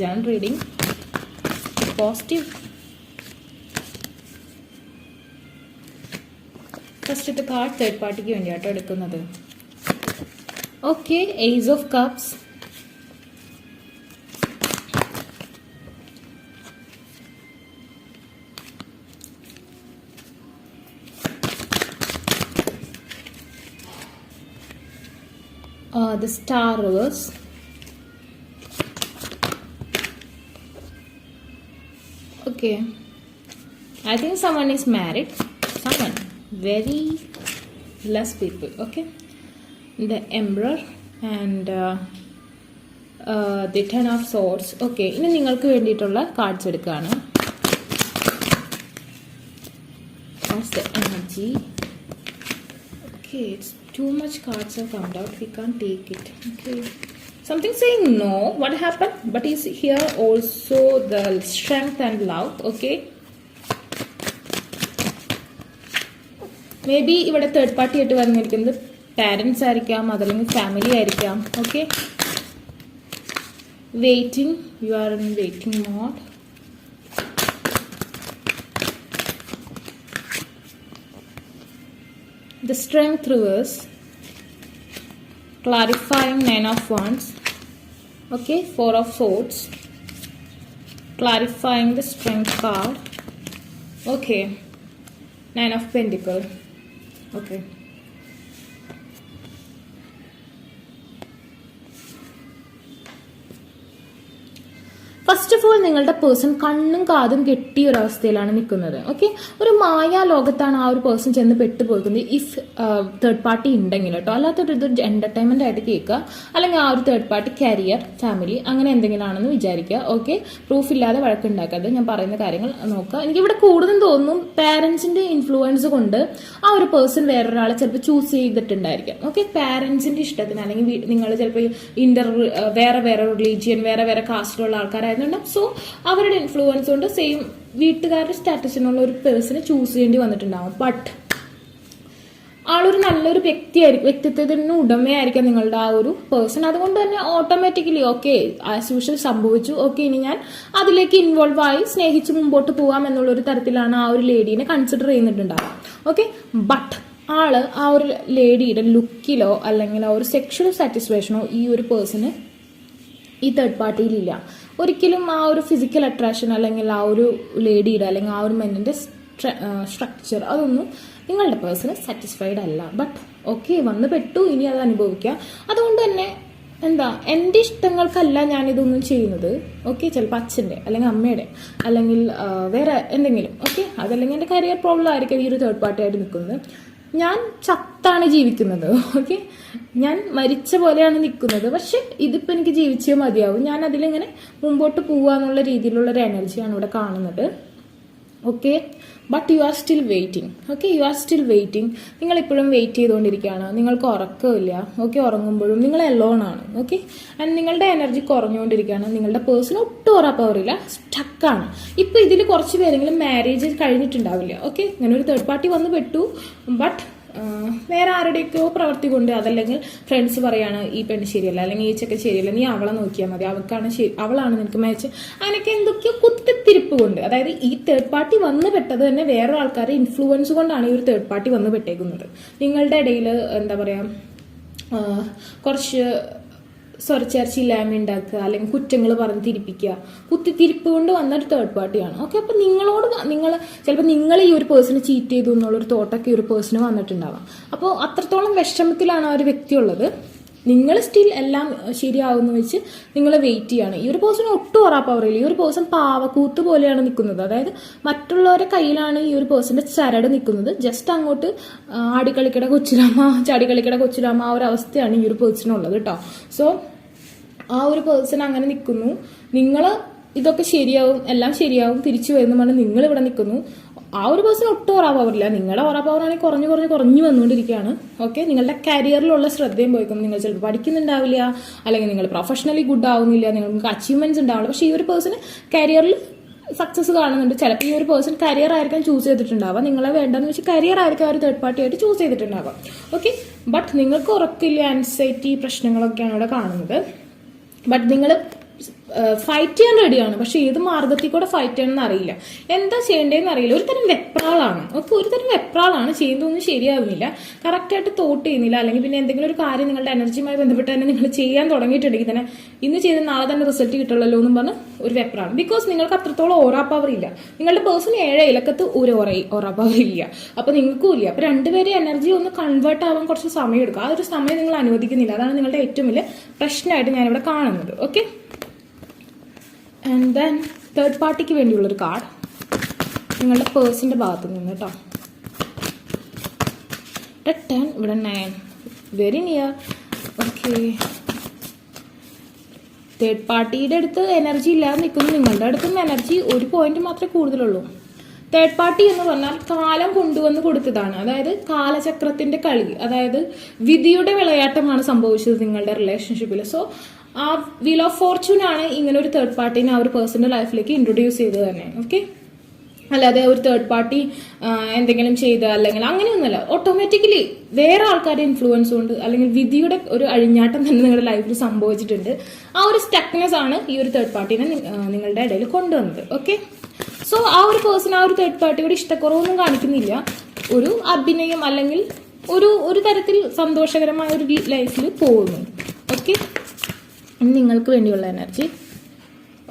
general reading. പോസിറ്റീവ്. ഫസ്റ്റത്തെ കാർഡ് തേർഡ് പാർട്ടിക്ക് വേണ്ടിയാട്ടോ എടുക്കുന്നത്. Okay, ace of cups. The star reverse. Okay, I think someone is married. Someone, very less people. Okay, the Emperor and the Ten of Swords. Okay, ഇനി നിങ്ങൾക്ക് വേണ്ടിയിട്ടുള്ള cards എടുക്കുകയാണ്. What's the energy? Okay, it's too much cards have come out. We can't take it. Okay, something saying no. What happened? But is here also the strength and love. Okay, maybe ഇവിടെ third party ആയിട്ട് വന്നിരിക്കുന്നത് parents ആയിരിക്കാം, അതല്ലെങ്കിൽ family ആയിരിക്കാം. Okay, waiting. You are in waiting mode. The strength reverse, clarifying 9 of wands. Okay, 4 of swords, clarifying the strength card. Okay, 9 of pentacle. Okay, first of all നിങ്ങളുടെ person കണ്ണും കാതും കെട്ടിയ ഒരു അവസ്ഥയിലാണ് നിൽക്കുന്നത്. ഓക്കെ, ഒരു മായാ ലോകത്താണ് ആ ഒരു പേഴ്സൺ ചെന്ന് പെട്ടുപോയിരിക്കുന്നത് ഇഫ് തേർഡ് പാർട്ടി ഉണ്ടെങ്കിൽ കേട്ടോ. അല്ലാത്തൊരു ഇത് എന്റർടൈൻമെന്റ് ആയിട്ട് കേൾക്കുക, അല്ലെങ്കിൽ ആ ഒരു തേർഡ് പാർട്ടി കരിയർ, ഫാമിലി അങ്ങനെ എന്തെങ്കിലും ആണെന്ന് വിചാരിക്കുക. ഓക്കെ, പ്രൂഫ് ഇല്ലാതെ വഴക്കുണ്ടാക്കാതെ ഞാൻ പറയുന്ന കാര്യങ്ങൾ നോക്കുക. എനിക്കിവിടെ കൂടുതൽ തോന്നുന്നു പാരന്റ്സിന്റെ ഇൻഫ്ലുവൻസ് കൊണ്ട് ആ ഒരു പേഴ്സൺ വേറൊരാളെ ചിലപ്പോൾ ചൂസ് ചെയ്തിട്ടുണ്ടായിരിക്കാം. ഓക്കെ, പാരന്റ്സിന്റെ ഇഷ്ടത്തിന്, അല്ലെങ്കിൽ നിങ്ങൾ ചിലപ്പോൾ വേറെ റിലീജിയൻ, വേറെ കാസ്റ്റിലുള്ള ആൾക്കാരായിരുന്നു. സോ അവരുടെ ഇൻഫ്ലുവൻസ് കൊണ്ട് സെയിം വീട്ടുകാരുടെ സ്റ്റാറ്റസിനുള്ള ഒരു പേഴ്സണെ ചൂസ് ചെയ്യേണ്ടി വന്നിട്ടുണ്ടാവും. ബട്ട് ആളൊരു നല്ലൊരു വ്യക്തിത്വത്തിന് ഉടമയായിരിക്കാം നിങ്ങളുടെ ആ ഒരു പേഴ്സൺ. അതുകൊണ്ട് തന്നെ ഓട്ടോമാറ്റിക്കലി ഓക്കെ ആസ് യൂഷ്വൽ സംഭവിച്ചു, ഓക്കെ ഇനി ഞാൻ അതിലേക്ക് ഇൻവോൾവ് ആയി സ്നേഹിച്ച് മുമ്പോട്ട് പോവാം എന്നുള്ളൊരു തരത്തിലാണ് ആ ഒരു ലേഡീനെ കൺസിഡർ ചെയ്യുന്നുണ്ടാവുക. ഓക്കെ, ബട്ട് ആള് ആ ഒരു ലേഡിയുടെ ലുക്കിലോ അല്ലെങ്കിൽ ആ ഒരു സെക്ഷൽ സാറ്റിസ്ഫാക്ഷനോ ഈ ഒരു പേഴ്സണ് ഈ തേർഡ് പാർട്ടിയിലില്ല. ഒരിക്കലും ആ ഒരു ഫിസിക്കൽ അട്രാക്ഷൻ അല്ലെങ്കിൽ ആ ഒരു ലേഡിയുടെ അല്ലെങ്കിൽ ആ ഒരു മെന്നിന്റെ സ്ട്രക്ചർ അതൊന്നും നിങ്ങളുടെ പേഴ്സണ് സാറ്റിസ്ഫൈഡ് അല്ല. ബട്ട് ഓക്കെ വന്ന് പെട്ടു, ഇനി അത് അനുഭവിക്കുക. അതുകൊണ്ട് തന്നെ എൻ്റെ ഇഷ്ടങ്ങൾക്കല്ല ഞാനിതൊന്നും ചെയ്യുന്നത്. ഓക്കെ, ചിലപ്പോൾ അച്ഛൻ്റെ അല്ലെങ്കിൽ അമ്മയുടെ അല്ലെങ്കിൽ വേറെ എന്തെങ്കിലും, ഓക്കെ അതല്ലെങ്കിൽ എൻ്റെ കരിയർ പ്രോബ്ലം ആയിരിക്കും ഈ ഒരു തേർഡ് പാർട്ടി ആയിട്ട് നിൽക്കുന്നത്. ഞാൻ ചത്താണ് ജീവിക്കുന്നത്. ഓക്കെ, ഞാൻ മരിച്ച പോലെയാണ് നിൽക്കുന്നത്. പക്ഷെ ഇതിപ്പോൾ എനിക്ക് ജീവിച്ചേ മതിയാവും. ഞാൻ അതിലിങ്ങനെ മുമ്പോട്ട് പോവാന്നുള്ള രീതിയിലുള്ള ഒരു എനർജിയാണ് ഇവിടെ കാണുന്നത്. Okay, but you are still waiting. Okay, you are still waiting. നിങ്ങൾ ഇപ്പോഴും വെയിറ്റ് ചെയ്തുകൊണ്ടിരിക്കുകയാണ്. നിങ്ങൾക്ക് ഉറക്കമില്ല. ഓക്കെ, ഉറങ്ങുമ്പോഴും നിങ്ങൾ എലോൺ ആണ്. ഓക്കെ, ആൻഡ് നിങ്ങളുടെ എനർജി കുറഞ്ഞുകൊണ്ടിരിക്കുകയാണ്. നിങ്ങളുടെ പേഴ്സൺ ഒട്ടും ഉറപ്പവറില്ല, സ്റ്റക്കാണ്. ഇപ്പൊ ഇതിൽ കുറച്ച് പേരെങ്കിലും മാരേജ് കഴിഞ്ഞിട്ടുണ്ടാവില്ല. ഓക്കെ, ഇങ്ങനെ ഒരു തേർഡ് പാർട്ടി വന്ന് പെട്ടു. ബട്ട് വേറെ ആരുടെയൊക്കെയോ പ്രവർത്തി കൊണ്ട്, അതല്ലെങ്കിൽ ഫ്രണ്ട്സ് പറയാണ് ഈ പെണ്ണ് ശരിയല്ല, അല്ലെങ്കിൽ ഈ ചെക്കൻ ശരിയല്ല, നീ അവളെ നോക്കിയാൽ മതി, അവളാണ് നിനക്ക് മാച്ച്, അങ്ങനെയൊക്കെ എന്തൊക്കെയോ കുത്തിത്തിരിപ്പ് കൊണ്ട്. അതായത് ഈ തേർഡ് പാർട്ടി വന്ന് പെട്ടത് തന്നെ വേറെ ആൾക്കാരെ ഇൻഫ്ലുവൻസ് കൊണ്ടാണ് ഈ ഒരു തേർഡ് പാർട്ടി വന്ന് പെട്ടേക്കുന്നത്. നിങ്ങളുടെ ഇടയിൽ എന്താ പറയാ കുറച്ച് സ്വരച്ചേർച്ചയില്ലായ്മ ഉണ്ടാക്കുക, അല്ലെങ്കിൽ കുറ്റങ്ങൾ പറഞ്ഞ് തിരിപ്പിക്കുക, കുത്തിത്തിരിപ്പ് കൊണ്ട് വന്നൊരു തേർഡ് പാർട്ടിയാണ്. ഓക്കെ, അപ്പൊ നിങ്ങൾ ചിലപ്പോൾ നിങ്ങൾ ഈ ഒരു പേഴ്സണെ ചീറ്റ് ചെയ്തു എന്നുള്ളൊരു തോട്ടൊക്കെ ഈ ഒരു പേഴ്സണ് വന്നിട്ടുണ്ടാവാം. അപ്പോൾ അത്രത്തോളം വിഷമത്തിലാണ് ആ ഒരു വ്യക്തി ഉള്ളത്. നിങ്ങൾ സ്റ്റിൽ എല്ലാം ശരിയാവുമെന്ന് വെച്ച് നിങ്ങൾ വെയിറ്റ് ചെയ്യാണ്. ഈ ഒരു പേഴ്സൺ ഒട്ടും ഉറപ്പവറില്ല. ഈ ഒരു പേഴ്സൺ പാവക്കൂത്ത് പോലെയാണ് നിൽക്കുന്നത്. അതായത് മറ്റുള്ളവരുടെ കയ്യിലാണ് ഈ ഒരു പേഴ്സന്റെ ചരട് നിൽക്കുന്നത്. ജസ്റ്റ് അങ്ങോട്ട് ആടിക്കളിക്കട കൊച്ചിരാമ, ചാടിക്കളിക്കട കൊച്ചിരാമ ആ ഒരു അവസ്ഥയാണ് ഈ ഒരു പേഴ്സണുള്ളത് കേട്ടോ. സോ ആ ഒരു പേഴ്സൺ അങ്ങനെ നിൽക്കുന്നു. നിങ്ങൾ ഇതൊക്കെ ശരിയാവും, എല്ലാം ശരിയാവും, തിരിച്ചു വരുന്നതാണ് നിങ്ങൾ ഇവിടെ നിൽക്കുന്നു. ആ ഒരു പേഴ്സൺ ഒട്ടും ഓറാ പവറില്ല. നിങ്ങളുടെ ഓറാ പവറാണെങ്കിൽ കുറഞ്ഞു വന്നുകൊണ്ടിരിക്കുകയാണ്. ഓക്കെ, നിങ്ങളുടെ കരിയറിലുള്ള ശ്രദ്ധയും പോയിക്കും. നിങ്ങൾ ചിലപ്പോൾ പഠിക്കുന്നുണ്ടാവില്ല, അല്ലെങ്കിൽ നിങ്ങൾ പ്രൊഫഷണലി ഗുഡ് ആവുന്നില്ല, നിങ്ങൾക്ക് അച്ചീവ്മെന്റ്സ് ഉണ്ടാവില്ല. പക്ഷെ ഈ ഒരു പേഴ്സൺ കരിയറിൽ സക്സസ് കാണുന്നുണ്ട്. ചിലപ്പോൾ ഈ ഒരു പേഴ്സൺ കരിയർ ആയിരിക്കും ചൂസ് ചെയ്തിട്ടുണ്ടാവുക. നിങ്ങളെ വേണ്ടെന്ന് വെച്ചാൽ കരിയർ ആയിരിക്കും ഒരു തേർഡ് പാർട്ടി ആയിട്ട് ചൂസ് ചെയ്തിട്ടുണ്ടാവുക. ഓക്കെ, ബട്ട് നിങ്ങൾക്ക് ഉറക്കില്ല, ആൻസൈറ്റി പ്രശ്നങ്ങളൊക്കെയാണ് ഇവിടെ കാണുന്നത്. ബട്ട് നിങ്ങൾ ഫൈറ്റ് ചെയ്യാൻ റെഡിയാണ്. പക്ഷെ ഏത് മാർഗത്തിൽ കൂടെ ഫൈറ്റ് ചെയ്യണമെന്ന് അറിയില്ല, എന്താ ചെയ്യേണ്ടതെന്ന് അറിയില്ല. ഒരുതരം വെപ്രാളാണ്. ഓക്കെ, ഒരുതരം വെപ്രാളാണ്. ചെയ്യുന്നതൊന്നും ശരിയാവുന്നില്ല, കറക്റ്റായിട്ട് തോട്ട് ചെയ്യുന്നില്ല. അല്ലെങ്കിൽ പിന്നെ എന്തെങ്കിലും ഒരു കാര്യം നിങ്ങളുടെ എനർജിയുമായി ബന്ധപ്പെട്ട് തന്നെ നിങ്ങൾ ചെയ്യാൻ തുടങ്ങിയിട്ടുണ്ടെങ്കിൽ തന്നെ ഇന്ന് ചെയ്ത് നാളെ തന്നെ റിസൾട്ട് കിട്ടുള്ളല്ലോ എന്നും പറഞ്ഞ് ഒരു വെപ്രാളം. ബിക്കോസ് നിങ്ങൾക്ക് അത്രത്തോളം ഓറാ പവർ ഇല്ല. നിങ്ങളുടെ പേഴ്സൺ 7 ഇലക്കത്ത് ഒരു ഓറാ പവർ ഇല്ല, അപ്പൊ നിങ്ങൾക്കും ഇല്ല. അപ്പൊ രണ്ടുപേരും എനർജി ഒന്ന് കൺവേർട്ട് ആവാൻ കുറച്ച് സമയം എടുക്കും. ആ ഒരു സമയം നിങ്ങൾ അനുവദിക്കുന്നില്ല. അതാണ് നിങ്ങളുടെ ഏറ്റവും വലിയ പ്രശ്നമായിട്ട് ഞാനിവിടെ കാണുന്നത്. ഓക്കെ, ആൻഡ് ദെൻ തേർഡ് പാർട്ടിക്ക് വേണ്ടിയുള്ളൊരു കാർഡ് നിങ്ങളുടെ പേഴ്സിന്റെ ഭാഗത്ത് നിന്ന് കേട്ടോ. 10 ഇവിടെ 9 വെരി നിയർ. ഓക്കെ, തേർഡ് പാർട്ടിയുടെ അടുത്ത് എനർജി ഇല്ലാതെ നിൽക്കുന്നു. നിങ്ങളുടെ അടുത്തും എനർജി ഒരു പോയിന്റ് മാത്രമേ കൂടുതലുള്ളൂ. തേർഡ് പാർട്ടി എന്ന് പറഞ്ഞാൽ കാലം കൊണ്ടുവന്ന് കൊടുത്തതാണ്. അതായത് കാലചക്രത്തിന്റെ കളി, അതായത് വിധിയുടെ വിളയാട്ടമാണ് സംഭവിച്ചത് നിങ്ങളുടെ റിലേഷൻഷിപ്പിൽ. സോ ആ വീൽ ഓഫ് ഫോർച്യൂൺ ആണ് ഇങ്ങനെ ഒരു തേർഡ് പാർട്ടിനെ ആ ഒരു പേഴ്സന്റെ ലൈഫിലേക്ക് ഇൻട്രൊഡ്യൂസ് ചെയ്തത് തന്നെ. ഓക്കെ, അല്ലാതെ ഒരു തേർഡ് പാർട്ടി എന്തെങ്കിലും ചെയ്ത് അല്ലെങ്കിൽ അങ്ങനെയൊന്നുമല്ല. ഓട്ടോമാറ്റിക്കലി വേറെ ആൾക്കാരുടെ ഇൻഫ്ലുവൻസ് കൊണ്ട് അല്ലെങ്കിൽ വിധിയുടെ ഒരു അഴിഞ്ഞാട്ടം തന്നെ നിങ്ങളുടെ ലൈഫിൽ സംഭവിച്ചിട്ടുണ്ട്. ആ ഒരു സ്റ്റക്നെസ് ആണ് ഈ ഒരു തേർഡ് പാർട്ടിനെ നിങ്ങളുടെ ഇടയിൽ കൊണ്ടുവന്നത്. ഓക്കെ, സോ ആ ഒരു പേഴ്സൺ ആ ഒരു തേർഡ് പാർട്ടിയോട് ഇഷ്ടക്കുറവൊന്നും കാണിക്കുന്നില്ല. ഒരു അഭിനയം അല്ലെങ്കിൽ ഒരു തരത്തിൽ സന്തോഷകരമായ ഒരു ലൈഫിൽ പോകുന്നു. ഓക്കെ, നിങ്ങൾക്ക് വേണ്ടിയുള്ള energy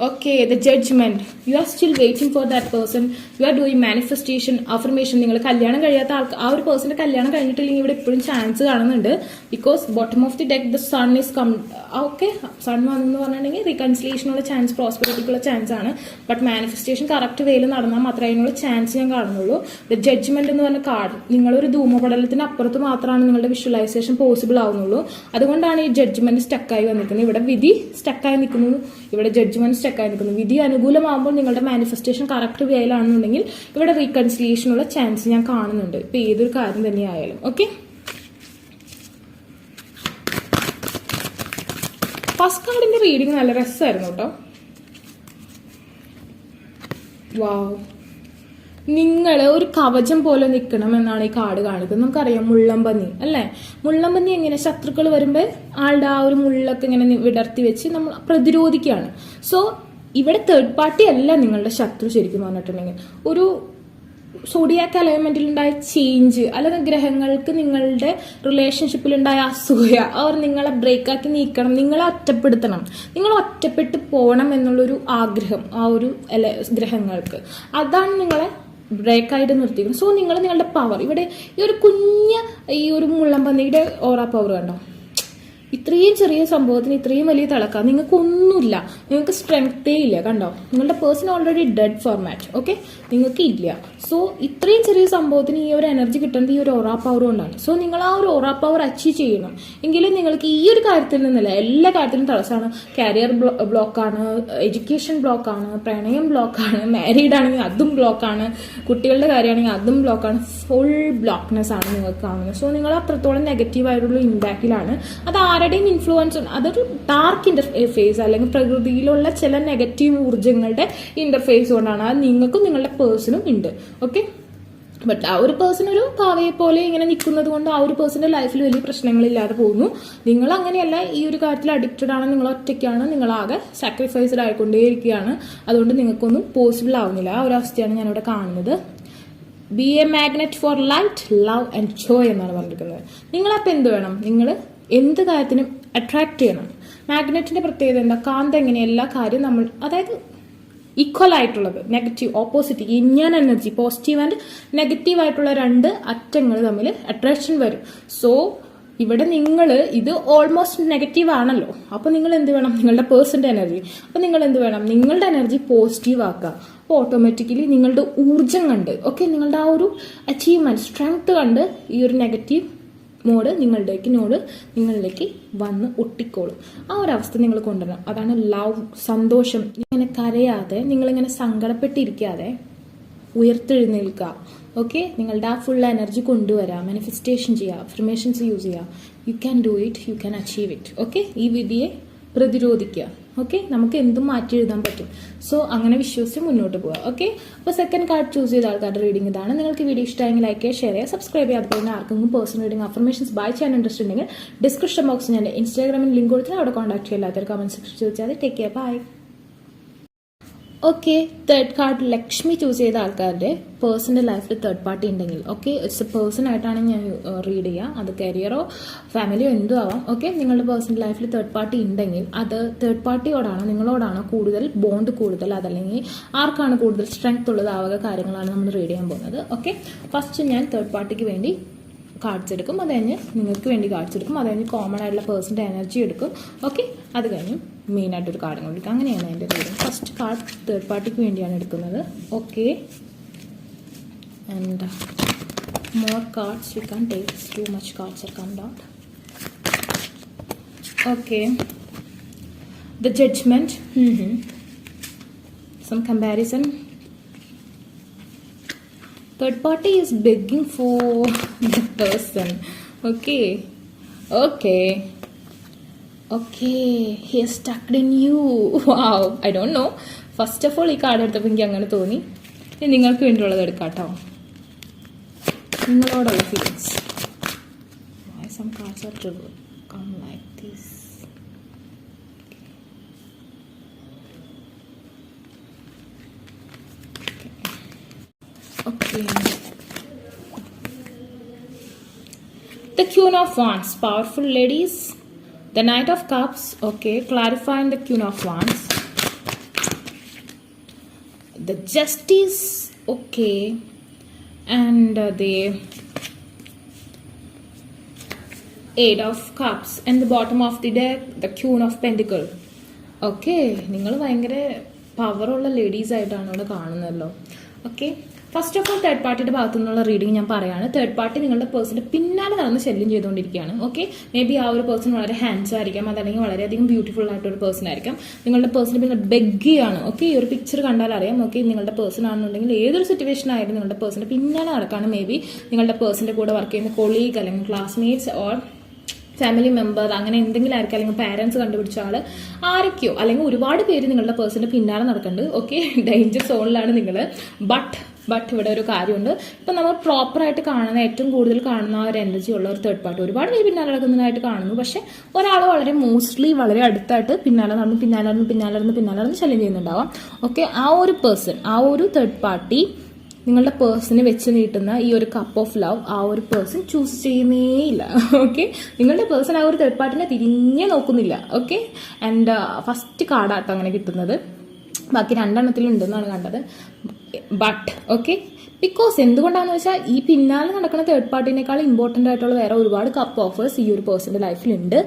Okay, the judgment. You are still waiting for that person. You are doing manifestation, affirmation. നിങ്ങൾ കല്യാണം കഴിയാത്ത ആ ഒരു പേഴ്സന്റെ കല്യാണം കഴിഞ്ഞിട്ടില്ലെങ്കിൽ ഇവിടെ എപ്പോഴും ചാൻസ് കാണുന്നുണ്ട്. Because bottom of the deck the sun is come. Okay, sun വന്നെന്ന് പറഞ്ഞിട്ടുണ്ടെങ്കിൽ റീകൺസിലേഷനുള്ള ചാൻസ്, പ്രോസ്പെരിറ്റിക്കുള്ള ചാൻസ് ആണ്. ബട്ട് മാനിഫെസ്റ്റേഷൻ കറക്റ്റ് വേയിൽ നടന്നാൽ മാത്രമേ അതിനുള്ള ചാൻസ് ഞാൻ കാണുന്നുള്ളൂ. ദ ജഡ്ജ്മെന്റ് എന്ന് പറഞ്ഞ കാർഡ്, നിങ്ങളൊരു ധൂമപടലത്തിന് അപ്പുറത്ത് മാത്രമാണ് നിങ്ങളുടെ വിഷ്വലൈസേഷൻ പോസിബിൾ ആവുന്നുള്ളൂ. അതുകൊണ്ടാണ് ഈ ജഡ്ജ്മെന്റ് സ്റ്റക്കായി വന്നിരിക്കുന്നത്. ഇവിടെ വിധി സ്റ്റക്കായി നിൽക്കുന്നു, ഇവിടെ ജഡ്ജ്മെന്റ് സ്റ്റക്കായി നിൽക്കുന്നു. വിധി അനുകൂലമാകുമ്പോൾ നിങ്ങളുടെ മാനിഫെസ്റ്റേഷൻ കറക്റ്റ് വേയിലാണെന്നുണ്ടെങ്കിൽ ഇവിടെ റീകൺസിലിയേഷനുള്ള ചാൻസ് ഞാൻ കാണുന്നുണ്ട്. ഇപ്പൊ ഏതൊരു കാര്യം തന്നെയായാലും. ഓക്കെ, ഫസ്റ്റ് കാർഡിന്റെ റീഡിങ് നല്ല രസമായിരുന്നു കേട്ടോ. വാവ്, നിങ്ങൾ ഒരു കവചം പോലെ നിൽക്കണം എന്നാണ് ഈ കാർഡ് കാണിക്കുന്നത്. നമുക്കറിയാം മുള്ളംപന്നി അല്ലേ? മുള്ളംപന്നി എങ്ങനെ ശത്രുക്കൾ വരുമ്പോൾ ആളുടെ ആ ഒരു മുള്ളൊക്കെ ഇങ്ങനെ വിടർത്തി വെച്ച് നമ്മൾ പ്രതിരോധിക്കുകയാണ്. സോ ഇവിടെ തേർഡ് പാർട്ടി അല്ല നിങ്ങളുടെ ശത്രു. ശരിക്കും പറഞ്ഞിട്ടുണ്ടെങ്കിൽ ഒരു സോഡിയാക് അലൈൻമെന്റിൽ ഉണ്ടായ ചേഞ്ച്, അല്ലെങ്കിൽ ഗ്രഹങ്ങൾക്ക് നിങ്ങളുടെ റിലേഷൻഷിപ്പിലുണ്ടായ അസൂയ, അവർ നിങ്ങളെ ബ്രേക്കാക്കി നീക്കണം, നിങ്ങളെ ഒറ്റപ്പെടുത്തണം, നിങ്ങൾ ഒറ്റപ്പെട്ട് പോകണം എന്നുള്ളൊരു ആഗ്രഹം ആ ഒരു ഗ്രഹങ്ങൾക്ക്. അതാണ് നിങ്ങളെ ബ്രേക്കായിട്ട് നിർത്തിയിരിക്കുന്നത്. സോ നിങ്ങൾ നിങ്ങളുടെ പവർ, ഇവിടെ ഈ ഒരു ഈ ഒരു മുള്ളംപന്നിയുടെ ഓറ പവർ കണ്ടോ? ഇത്രയും ചെറിയ സംഭവത്തിന് ഇത്രയും വലിയ തിളക്കം. നിങ്ങൾക്കൊന്നുമില്ല, നിങ്ങൾക്ക് സ്ട്രെങ്തേ ഇല്ല. കണ്ടോ? നിങ്ങളുടെ person already dead format. Okay, നിങ്ങൾക്ക് ഇല്ല. സോ ഇത്രയും ചെറിയ സംഭവത്തിന് ഈ ഒരു എനർജി കിട്ടുന്നത് ഈ ഒരു ഓറ പവർ കൊണ്ടാണ്. സോ നിങ്ങൾ ആ ഒരു ഓറ പവർ അച്ചീവ് ചെയ്യണം. എങ്കിലും നിങ്ങൾക്ക് ഈ ഒരു കാര്യത്തിൽ നിന്നല്ല, എല്ലാ കാര്യത്തിലും തടസ്സമാണ്. കാരിയർ ബ്ലോക്കാണ്, എഡ്യൂക്കേഷൻ ബ്ലോക്കാണ്, പ്രണയം ബ്ലോക്കാണ്, മാരീഡ് ആണെങ്കിൽ അതും ബ്ലോക്കാണ്, കുട്ടികളുടെ കാര്യമാണെങ്കിൽ അതും ബ്ലോക്കാണ്. ഫുൾ ബ്ലോക്ക്നെസ് ആണ് നിങ്ങൾക്ക് കാണുന്നത്. സോ നിങ്ങൾ അത്രത്തോളം നെഗറ്റീവായിട്ടുള്ള ഇമ്പാക്റ്റിലാണ്. അത് ആരുടെയും ഇൻഫ്ലുവൻസ്, അതൊരു ഡാർക്ക് ഇന്റർഫേസ് അല്ലെങ്കിൽ പ്രകൃതിയിലുള്ള ചില നെഗറ്റീവ് ഊർജ്ജങ്ങളുടെ ഇന്റർഫേസ് കൊണ്ടാണ്. അത് നിങ്ങൾക്കും നിങ്ങളുടെ പേഴ്സണും ഉണ്ട്. ഓക്കെ, ബട്ട് ആ ഒരു പേഴ്സൺ ഒരു കാവയെ പോലെ ഇങ്ങനെ നിൽക്കുന്നത് കൊണ്ട് ആ ഒരു പേഴ്സന്റെ ലൈഫിൽ വലിയ പ്രശ്നങ്ങളില്ലാതെ പോകുന്നു. നിങ്ങൾ അങ്ങനെയല്ല, ഈ ഒരു കാര്യത്തിൽ അഡിക്റ്റഡ് ആണ്, നിങ്ങൾ ഒറ്റയ്ക്കാണ്, നിങ്ങളാകെ സാക്രിഫൈസ്ഡ് ആയിക്കൊണ്ടേയിരിക്കുകയാണ്. അതുകൊണ്ട് നിങ്ങൾക്കൊന്നും പോസിബിൾ ആവുന്നില്ല. ആ ഒരു അവസ്ഥയാണ് ഞാനിവിടെ കാണുന്നത്. Be a magnet for light, love and joy എന്നാണ് പറഞ്ഞിരിക്കുന്നത്. നിങ്ങളപ്പോൾ എന്ത് വേണം? നിങ്ങൾ എന്ത് കാര്യത്തിനും അട്രാക്ട് ചെയ്യണം. മാഗ്നറ്റിന്റെ പ്രത്യേകത എന്താ? കാന്ത എങ്ങനെ എല്ലാ കാര്യവും നമ്മൾ, അതായത് ഈക്വൽ ആയിട്ടുള്ളത്, നെഗറ്റീവ് ഓപ്പോസിറ്റ്, ഇഞ്ഞാൻ എനർജി, പോസിറ്റീവ് ആൻഡ് നെഗറ്റീവ് ആയിട്ടുള്ള രണ്ട് അറ്റങ്ങൾ തമ്മിൽ അട്രാക്ഷൻ വരും. സോ ഇവിടെ നിങ്ങൾ ഇത് ഓൾമോസ്റ്റ് നെഗറ്റീവ് ആണല്ലോ. അപ്പോൾ നിങ്ങൾ എന്ത് വേണം? നിങ്ങളുടെ പേഴ്സന്റെ എനർജി. അപ്പോൾ നിങ്ങൾ എന്ത് വേണം? നിങ്ങളുടെ എനർജി പോസിറ്റീവ് ആക്കുക. അപ്പോൾ ഓട്ടോമാറ്റിക്കലി നിങ്ങളുടെ ഊർജം കണ്ട്, ഓക്കെ, നിങ്ങളുടെ ആ ഒരു അച്ചീവ്മെന്റ്, സ്ട്രെങ്ത് കണ്ട് ഈ ഒരു നെഗറ്റീവ് നിങ്ങളിലേക്ക് വന്ന് ഒട്ടിക്കോളും. ആ ഒരു അവസ്ഥ നിങ്ങൾ കൊണ്ടുവരണം. അതാണ് ലവ്, സന്തോഷം. ഇങ്ങനെ കരയാതെ, നിങ്ങളിങ്ങനെ സങ്കടപ്പെട്ടിരിക്കാതെ ഉയർത്തെഴുന്നേൽക്കുക. ഓക്കെ, നിങ്ങളുടെ ആ ഫുൾ എനർജി കൊണ്ടുവരാം, മാനിഫെസ്റ്റേഷൻ ചെയ്യുക, അഫർമേഷൻസ് യൂസ് ചെയ്യുക. You can do it, you can achieve it. Okay, ഈ വിധിയെ പ്രതിരോധിക്കുക. ഓക്കെ, നമുക്ക് എന്തും മാറ്റി എഴുതാൻ പറ്റും. സോ അങ്ങനെ വിശ്വസിച്ച് മുന്നോട്ട് പോവുക. ഓക്കെ, അപ്പോൾ സെക്കൻഡ് കാർഡ് ചൂസ് ചെയ്ത ആൾക്കാരുടെ റീഡിംഗ് ഇതാണ്. നിങ്ങൾക്ക് വീഡിയോ ഇഷ്ടമായെങ്കിൽ ലൈക്ക് ചെയ്യുക, ഷെയർ ചെയ്യുക, സബ്സ്ക്രൈബ് ചെയ്യുക. അതുപോലെ ആർക്കെങ്കിലും പേഴ്സണൽ റീഡിംഗ് അഫർമേഷൻസ് ബൈ ചെയ്യാൻ ഇൻട്രസ്റ്റ് ഉണ്ടെങ്കിൽ ഡിസ്ക്രിപ്ഷൻ ബോക്സിൽ ഞാൻ ഇൻസ്റ്റാഗ്രാമിൽ ലിങ്ക് കൊടുത്തിട്ട് അവിടെ കോൺടാക്ട് ചെയ്യാത്ത കമന്റ് സെക്ഷൻ ചോദിച്ചാൽ take care, bye. Okay, third card Lakshmi choose ചെയ്ത ആൾക്കാരുടെ പേഴ്സണൽ ലൈഫിൽ തേർഡ് പാർട്ടി ഉണ്ടെങ്കിൽ, ഓക്കെ, ഇറ്റ്സ് എ പേഴ്സൺ ആയിട്ടാണ് ഞാൻ റീഡ് ചെയ്യുക. അത് കരിയറോ ഫാമിലിയോ എന്തോ ആവാം. ഓക്കെ, നിങ്ങളുടെ പേഴ്സണൽ ലൈഫിൽ തേർഡ് പാർട്ടി ഉണ്ടെങ്കിൽ അത് തേർഡ് പാർട്ടിയോടാണോ നിങ്ങളോടാണോ കൂടുതൽ ബോണ്ട് കൂടുതൽ, അതല്ലെങ്കിൽ ആർക്കാണ് കൂടുതൽ സ്ട്രെങ്ത് ഉള്ളത്, ആ വക കാര്യങ്ങളാണ് നമ്മൾ റീഡ് ചെയ്യാൻ പോകുന്നത്. ഓക്കെ, ഫസ്റ്റ് ഞാൻ തേർഡ് പാർട്ടിക്ക് വേണ്ടി കാർഡ്സ് എടുക്കും, അത് കഴിഞ്ഞ് നിങ്ങൾക്ക് വേണ്ടി കാർഡ്സ് എടുക്കും, അത് കഴിഞ്ഞ് കോമൺ ആയിട്ടുള്ള പേഴ്സൻ്റെ എനർജി എടുക്കും. ഓക്കെ, അത് കഴിഞ്ഞ് മെയിനായിട്ടൊരു കാർഡും കൊടുക്കും. അങ്ങനെയാണ് എൻ്റെ റീഡിങ്. ഫസ്റ്റ് കാർഡ് തേർഡ് പാർട്ടിക്ക് വേണ്ടിയാണ് എടുക്കുന്നത്. Okay, and more cards you can take, too much cards are comed out. Okay, the judgment, some comparison. Third party is begging for the person. Okay, he is stuck in you. Wow, I don't know. First of all, ഈ card എടുത്തപ്പോൾ എനിക്ക് അങ്ങനെ തോന്നി. ഇനി നിങ്ങൾക്ക് വേണ്ടിയുള്ളത് എടുക്കാം കേട്ടോ, നിങ്ങളോടുള്ള feelings. Some cards are to come like this. Okay. The Queen of Wands, powerful ladies. The Knight of Cups, okay, clarifying the Queen of Wands. the Justice, okay, and the Eight of Cups, and the bottom of the deck, the Queen of Pentacles. Okay, നിങ്ങൾ ഭയങ്കര പവറുള്ള ladies ആയിട്ടാണ് ഇവിടെ കാണുന്നല്ലോ. Okay, first of all third പാർട്ടിയുടെ ഭാഗത്തു നിന്നുള്ള reading ഞാൻ പറയാണ്. തേർഡ് പാർട്ടി നിങ്ങളുടെ പേഴ്സന്റെ പിന്നാലെ നടന്ന് ശല്യം ചെയ്തുകൊണ്ടിരിക്കുകയാണ്. ഓക്കെ, മേ ബി ആ ഒരു പേഴ്സൺ വളരെ ഹാൻഡ്സം ആയിരിക്കാം, അതല്ലെങ്കിൽ വളരെയധികം ബ്യൂട്ടിഫുൾ ആയിട്ടൊരു പേഴ്സൺ ആയിരിക്കാം. നിങ്ങളുടെ പേഴ്സൺ പിന്നെ ബെഗ്ഗിയാണ്. ഓക്കെ, ഈ ഒരു പിക്ചർ കണ്ടാൽ അറിയാം. ഓക്കെ, നിങ്ങളുടെ പേഴ്സൺ ആണെന്നുണ്ടെങ്കിൽ ഏതൊരു സിറ്റുവേഷൻ ആയാലും നിങ്ങളുടെ പേഴ്സന്റെ പിന്നാലെ നടക്കാണ്. മേ ബി നിങ്ങളുടെ പേഴ്സന്റെ കൂടെ വർക്ക് ചെയ്യുന്ന കൊളീഗ് അല്ലെങ്കിൽ ക്ലാസ്മേറ്റ്സ് ഓർ ഫാമിലി മെമ്പർ, അങ്ങനെ എന്തെങ്കിലും ആയിരിക്കും, അല്ലെങ്കിൽ പാരന്റ്സ് കണ്ടുപിടിച്ച ആള് ആരൊക്കെയോ, അല്ലെങ്കിൽ ഒരുപാട് പേര് നിങ്ങളുടെ പേഴ്സന്റെ പിന്നാലെ നടക്കുന്നുണ്ട്. ഓക്കെ, ഡേഞ്ചർ സോണിലാണ് നിങ്ങൾ. ബട്ട് ഇവിടെ ഒരു കാര്യമുണ്ട്. ഇപ്പം നമ്മൾ പ്രോപ്പറായിട്ട് കാണുന്ന, ഏറ്റവും കൂടുതൽ കാണുന്ന ഒരു എനർജി ഉള്ള ഒരു തേർഡ് പാർട്ടി ഒരുപാട് പേര് പിന്നാലെ നടക്കുന്നതായിട്ട് കാണുന്നു. പക്ഷെ ഒരാൾ വളരെ മോസ്റ്റ്ലി വളരെ അടുത്തായിട്ട് പിന്നാലെ നടന്ന് ശല്യം ചെയ്യുന്നുണ്ടാവാം. ഓക്കെ, ആ ഒരു പേഴ്സൺ, ആ ഒരു തേർഡ് പാർട്ടി നിങ്ങളുടെ പേഴ്സണെ വെച്ച് നീട്ടുന്ന ഈ ഒരു കപ്പ് ഓഫ് ലവ് ആ ഒരു പേഴ്സൺ ചൂസ് ചെയ്യുന്നേയില്ല. ഓക്കെ, നിങ്ങളുടെ പേഴ്സൺ ആ ഒരു തേർഡ് പാർട്ടിനെ തിരിഞ്ഞേ നോക്കുന്നില്ല. ഓക്കെ, ആൻഡ് ഫസ്റ്റ് കാർഡാട്ടോ അങ്ങനെ കിട്ടുന്നത്. ബാക്കി രണ്ടെണ്ണത്തിലുണ്ടെന്നാണ് കണ്ടത്. ബട്ട് ഓക്കെ, ബിക്കോസ് എന്തുകൊണ്ടാണെന്ന് വെച്ചാൽ ഈ പിന്നാലെ നടക്കുന്ന തേർഡ് പാർട്ടിനേക്കാൾ ഇമ്പോർട്ടൻ്റ് ആയിട്ടുള്ള വേറെ ഒരുപാട് കപ്പ് ഓഫേഴ്സ് ഈ ഒരു പേഴ്സന്റെ ലൈഫിലുണ്ട്.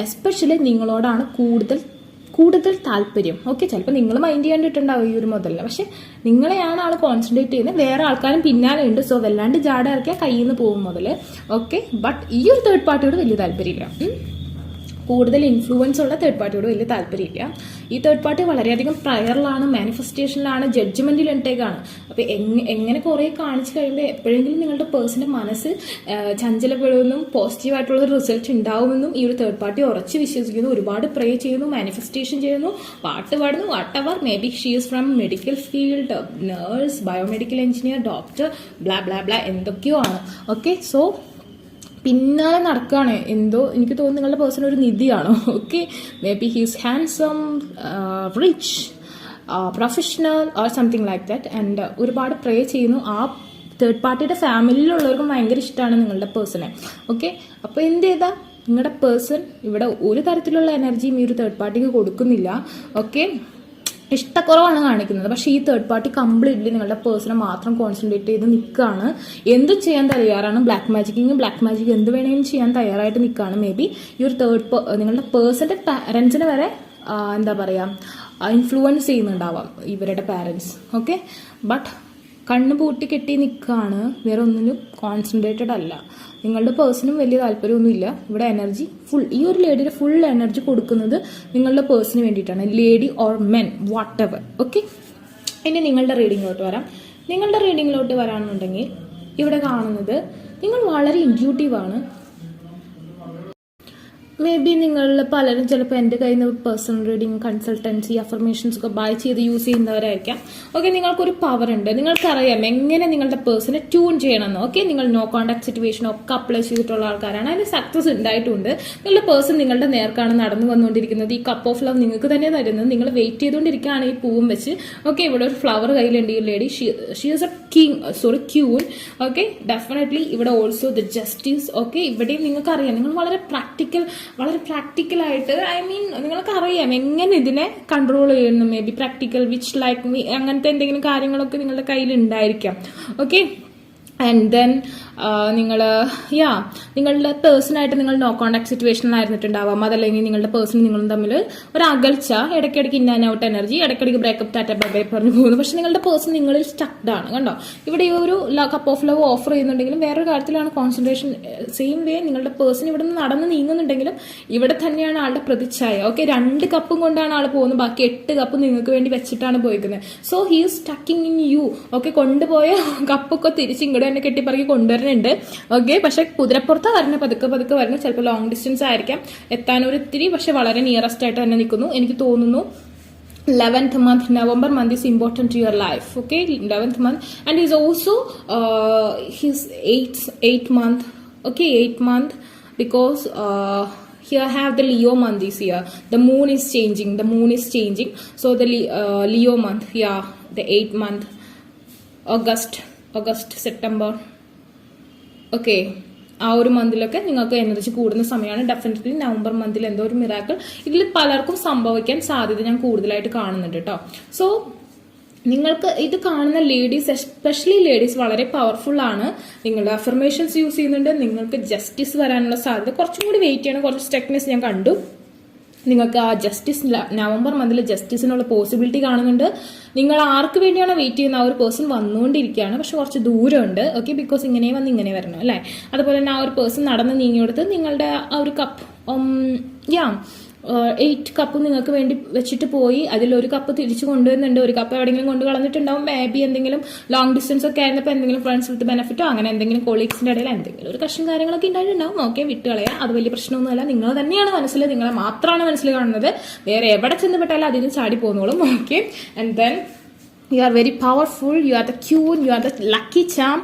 എസ്പെഷ്യലി നിങ്ങളോടാണ് കൂടുതൽ താല്പര്യം. ഓക്കെ, ചിലപ്പോൾ നിങ്ങൾ മൈൻഡ് ചെയ്യാണ്ടിട്ടുണ്ടാവും ഈ ഒരു മുതലിന്, പക്ഷെ നിങ്ങളെയാണ് ആൾ കോൺസെൻട്രേറ്റ് ചെയ്യുന്നത്. വേറെ ആൾക്കാരും പിന്നാലെ ഉണ്ട്. സോ വല്ലാണ്ട് ജാട ഇറക്കിയാൽ കയ്യിൽ നിന്ന് പോകും മുതല്. ഓക്കെ, ബട്ട് ഈ ഒരു തേർഡ് പാർട്ടിയോട് വലിയ താല്പര്യമില്ല. കൂടുതൽ ഇൻഫ്ലുവൻസ് ഉള്ള തേർഡ് പാർട്ടിയോട് വലിയ താല്പര്യമില്ല. ഈ തേർഡ് പാർട്ടി വളരെയധികം പ്രയറിലാണ്, മാനിഫെസ്റ്റേഷനിലാണ്, ജഡ്ജ്മെന്റിലിട്ടേക്കാണ്. അപ്പൊ എങ്ങനെ കുറെ കാണിച്ചു കഴിയുമ്പോൾ എപ്പോഴെങ്കിലും നിങ്ങളുടെ പേഴ്സന്റെ മനസ്സ് ചഞ്ചലപ്പെടുമെന്നും പോസിറ്റീവായിട്ടുള്ള റിസൾട്ട് ഉണ്ടാവുമെന്നും ഈ ഒരു തേർഡ് പാർട്ടി ഉറച്ച് വിശ്വസിക്കുന്നു. ഒരുപാട് പ്രേ ചെയ്യുന്നു, മാനിഫെസ്റ്റേഷൻ ചെയ്യുന്നു, പാട്ട് പാടുന്നു, what ever. May be she is from medical field, nurse, biomedical engineer, doctor, blah blah blah എന്തൊക്കെയോ ആണ്. ഓക്കെ, സോ പിന്നാലെ നടക്കുകയാണ്. എന്തോ എനിക്ക് തോന്നുന്നു നിങ്ങളുടെ പേഴ്സൺ ഒരു നിധിയാണോ. Okay, may be he's handsome, rich, professional or something like that. And ഒരുപാട് പ്രേ ചെയ്യുന്നു. ആ തേർഡ് പാർട്ടിയുടെ ഫാമിലിയിലുള്ളവർക്കും ഭയങ്കര ഇഷ്ടമാണ് നിങ്ങളുടെ പേഴ്സണെ. ഓക്കെ, അപ്പോൾ എന്ത് ചെയ്താൽ നിങ്ങളുടെ പേഴ്സൺ ഇവിടെ ഒരു തരത്തിലുള്ള എനർജിയും ഈ ഒരു തേർഡ് പാർട്ടിക്ക് കൊടുക്കുന്നില്ല. ഓക്കെ, ഇഷ്ടക്കുറവാണ് കാണിക്കുന്നത്. പക്ഷേ ഈ തേർഡ് പാർട്ടി കംപ്ലീറ്റ്ലി നിങ്ങളുടെ പേഴ്സണെ മാത്രം കോൺസെൻട്രേറ്റ് ചെയ്ത് നിൽക്കുകയാണ്. എന്ത് ചെയ്യാൻ തയ്യാറാണ്. ബ്ലാക്ക് മാജിക് എന്ത് വേണമെങ്കിലും ചെയ്യാൻ തയ്യാറായിട്ട് നിൽക്കുകയാണ്. മേ ബി ഈ ഒരു നിങ്ങളുടെ പേഴ്സന്റെ പാരൻസിനെ വരെ എന്താ പറയുക ഇൻഫ്ലുവൻസ് ചെയ്യുന്നുണ്ടാവാം ഇവരുടെ പാരൻസ്. ഓക്കെ, ബട്ട് കണ്ണ് പൂട്ടി കെട്ടി നിൽക്കുകയാണ്. വേറെ ഒന്നിനും കോൺസെൻട്രേറ്റഡ് അല്ല. നിങ്ങളുടെ പേഴ്സണും വലിയ താല്പര്യമൊന്നുമില്ല. ഇവിടെ എനർജി ഫുൾ, ഈ ഒരു ലേഡിയുടെ ഫുൾ എനർജി കൊടുക്കുന്നത് നിങ്ങളുടെ പേഴ്സണിന് വേണ്ടിയിട്ടാണ്. Lady or men what ever. Okay, ഇനി നിങ്ങളുടെ റീഡിങ്ങിലോട്ട് വരാം. നിങ്ങളുടെ റീഡിങ്ങിലോട്ട് വരാണെന്നുണ്ടെങ്കിൽ ഇവിടെ കാണുന്നത് നിങ്ങൾ വളരെ ഇൻറ്റ്യൂട്ടീവാണ്. മേ ബി നിങ്ങളിൽ പലരും ചിലപ്പോൾ എൻ്റെ കയ്യിൽ നിന്ന് പേഴ്സണൽ റീഡിങ്, കൺസൾട്ടൻസി, അഫർമേഷൻസ് ഒക്കെ ബൈ ചെയ്ത് യൂസ് ചെയ്യുന്നവരായിരിക്കാം. ഓക്കെ, നിങ്ങൾക്കൊരു പവർ ഉണ്ട്. നിങ്ങൾക്കറിയാം എങ്ങനെ നിങ്ങളുടെ പേഴ്സണെ ട്യൂൺ ചെയ്യണമെന്ന്. ഓക്കെ, നിങ്ങൾ നോ കോൺടാക്ട് സിറ്റുവേഷൻ ഒക്കെ അപ്ലൈ ചെയ്തിട്ടുള്ള ആൾക്കാരാണ്. അതിന് സക്സസ് ഉണ്ടായിട്ടുണ്ട്. നിങ്ങളുടെ പേഴ്സൺ നിങ്ങളുടെ നേർക്കാണ് നടന്നു വന്നുകൊണ്ടിരിക്കുന്നത്. ഈ കപ്പ് ഓഫ് ലവ് നിങ്ങൾക്ക് തന്നെ തരുന്നത്. നിങ്ങൾ വെയിറ്റ് ചെയ്തുകൊണ്ടിരിക്കുകയാണ് ഈ പൂവും വെച്ച്. ഓക്കെ, ഇവിടെ ഒരു ഫ്ലവർ കയ്യിലുണ്ട് ഈ lady. She is A queen. Okay, definitely ഇവിടെ ഓൾസോ ദ ജസ്റ്റിസ്. ഓക്കെ, ഇവിടെയും നിങ്ങൾക്കറിയാം നിങ്ങൾ വളരെ പ്രാക്ടിക്കലായിട്ട്, ഐ മീൻ നിങ്ങൾക്ക് അറിയാം എങ്ങനെ ഇതിനെ കൺട്രോൾ ചെയ്യുന്നു. May be practical which like me അങ്ങനത്തെ എന്തെങ്കിലും കാര്യങ്ങളൊക്കെ നിങ്ങളുടെ കയ്യിൽ ഉണ്ടായിരിക്കാം. ഓക്കെ, ആൻഡ് ദെൻ നിങ്ങളുടെ പേഴ്സണായിട്ട് നിങ്ങൾ നോ കോൺടാക്ട് സിറ്റുവേഷനിലായിരുന്നിട്ടുണ്ടാവാം. അതല്ലെങ്കിൽ നിങ്ങളുടെ പേഴ്സൺ നിങ്ങളും തമ്മിൽ ഒരു അകൽച്ച, ഇടയ്ക്കിടയ്ക്ക് ഇൻ ആൻഡ് ഔട്ട് എനർജി, ഇടയ്ക്കിടയ്ക്ക് ബ്രേക്കപ്പ്, ടാറ്റ ബൈ പറഞ്ഞു പോകുന്നു. പക്ഷെ നിങ്ങളുടെ പേഴ്സൺ നിങ്ങളിൽ സ്റ്റക്ഡ് ആണ്. കണ്ടോ, ഇവിടെ ഈ ഒരു കപ്പ് ഓഫ് ലവ് ഓഫർ ചെയ്യുന്നുണ്ടെങ്കിലും വേറൊരു കാര്യത്തിലാണ് കോൺസെൻട്രേഷൻ. സെയിം വേ നിങ്ങളുടെ പേഴ്സൺ ഇവിടെ നിന്ന് നടന്ന് നീങ്ങുന്നുണ്ടെങ്കിലും ഇവിടെ തന്നെയാണ് ആളുടെ പ്രതിച്ഛായ. ഓക്കെ, 2 കപ്പും കൊണ്ടാണ് ആൾ പോകുന്നത്. ബാക്കി 8 കപ്പ് നിങ്ങൾക്ക് വേണ്ടി വെച്ചിട്ടാണ് പോയിരിക്കുന്നത്. So he is stucking in you. Okay, കൊണ്ടുപോയ കപ്പൊക്കെ തിരിച്ച് ഇങ്ങോട്ട് തന്നെ കെട്ടിപ്പറക്കി കൊണ്ടുവരുന്നുണ്ട്. ഓക്കെ, പക്ഷെ കുതിരപ്പുറത്ത് വരണ പതുക്കെ വരണം. ചിലപ്പോൾ ലോങ് ഡിസ്റ്റൻസ് ആയിരിക്കാം എത്താനൊരു ഇത്തിരി, പക്ഷെ വളരെ നിയറസ്റ്റ് ആയിട്ട് തന്നെ നിൽക്കുന്നു. എനിക്ക് തോന്നുന്നു 11th month, November month is important to your life. Okay, 11th month, and is also his 8th month. Okay, 8th month, because here have the Leo month this year. The moon is changing. So the Leo month, yeah, the 8th month, August, September. Okay, ആ ഒരു മന്തിലൊക്കെ നിങ്ങൾക്ക് energy കൂടുന്ന സമയമാണ്. Definitely November മന്തിൽ എന്തോ ഒരു miracle ഇതിൽ പലർക്കും സംഭവിക്കാൻ സാധ്യത ഞാൻ കൂടുതലായിട്ട് കാണുന്നുണ്ട് കേട്ടോ. സോ നിങ്ങൾക്ക് ഇത് കാണുന്ന ലേഡീസ്, എസ്പെഷ്യലി ലേഡീസ്, വളരെ പവർഫുൾ ആണ്. നിങ്ങളുടെ അഫർമേഷൻസ് യൂസ് ചെയ്യുന്നുണ്ട്. നിങ്ങൾക്ക് ജസ്റ്റിസ് വരാനുള്ള സാധ്യത, കുറച്ചും കൂടി വെയിറ്റ് ചെയ്യണം. കുറച്ച് സ്റ്റെക്നെസ് ഞാൻ കണ്ടു. നിങ്ങൾക്ക് ആ ജസ്റ്റിസ് നവംബർ മന്തിൽ ജസ്റ്റിസിനുള്ള പോസിബിലിറ്റി കാണുന്നുണ്ട്. നിങ്ങൾ ആർക്ക് വേണ്ടിയാണ് വെയിറ്റ് ചെയ്യുന്ന ആ ഒരു പേഴ്സൺ വന്നുകൊണ്ടിരിക്കുകയാണ്, പക്ഷെ കുറച്ച് ദൂരമുണ്ട്. ഓക്കെ, ബിക്കോസ് ഇങ്ങനെ വന്ന് ഇങ്ങനെ വരണം അല്ലേ. അതുപോലെ തന്നെ ആ ഒരു പേഴ്സൺ നടന്ന് നീങ്ങിയെടുത്ത് നിങ്ങളുടെ ആ ഒരു കപ്പ് 8 കപ്പ് നിങ്ങൾക്ക് വേണ്ടി വെച്ചിട്ട് പോയി. അതിലൊരു കപ്പ് തിരിച്ചു കൊണ്ടുവരുന്നുണ്ട്. ഒരു കപ്പ് എവിടെയെങ്കിലും കൊണ്ട് കളഞ്ഞിട്ടുണ്ടാവും. മേ ബി എന്തെങ്കിലും ലോങ് ഡിസ്റ്റൻസ് ഒക്കെ ആയിരുന്നപ്പോൾ എന്തെങ്കിലും ഫ്രണ്ട്സ് വിത്ത് ബെനിഫിറ്റോ അങ്ങനെ എന്തെങ്കിലും കൊളീഗ്സിന്റെ ഇടയിൽ എന്തെങ്കിലും ഒരു കഷ്ണം കാര്യങ്ങളൊക്കെ ഉണ്ടായിട്ടുണ്ടാവും. ഓക്കെ, വിട്ടുകളയാം. അത് വലിയ പ്രശ്നമൊന്നുമല്ല. നിങ്ങൾ തന്നെയാണ് മനസ്സിൽ, നിങ്ങളെ മാത്രമാണ് മനസ്സിൽ കാണുന്നത്. വേറെ എവിടെ ചെന്ന് അതിന് ചാടി പോകുന്നോളും. Okay, and then you are very powerful, you are the queen, you are the lucky charm.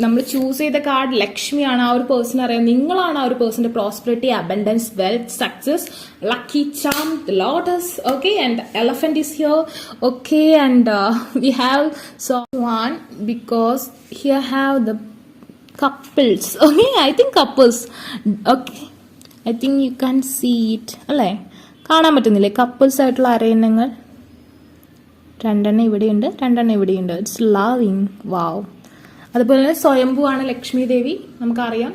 നമ്മൾ ചൂസ് ചെയ്ത കാർഡ് ലക്ഷ്മിയാണ്. ആ ഒരു പേഴ്സൺ അറിയാം, നിങ്ങളാണ് ആ ഒരു പേഴ്സന്റെ prosperity, abundance, wealth, success, lucky charm, the lotus. Okay, and the elephant is here. Okay, and we have so one because here have the couples. Okay, I think couples. Okay, I think you can see it. അല്ലേ, കാണാൻ പറ്റുന്നില്ലേ couples ആയിട്ടുള്ള അരയന്നങ്ങൾ? 2 ഇവിടെയുണ്ട്, 2 ഇവിടെയുണ്ട്. It's loving, വാവ്. അതുപോലെ തന്നെ സ്വയംഭൂ ആണ് ലക്ഷ്മി ദേവി. നമുക്കറിയാം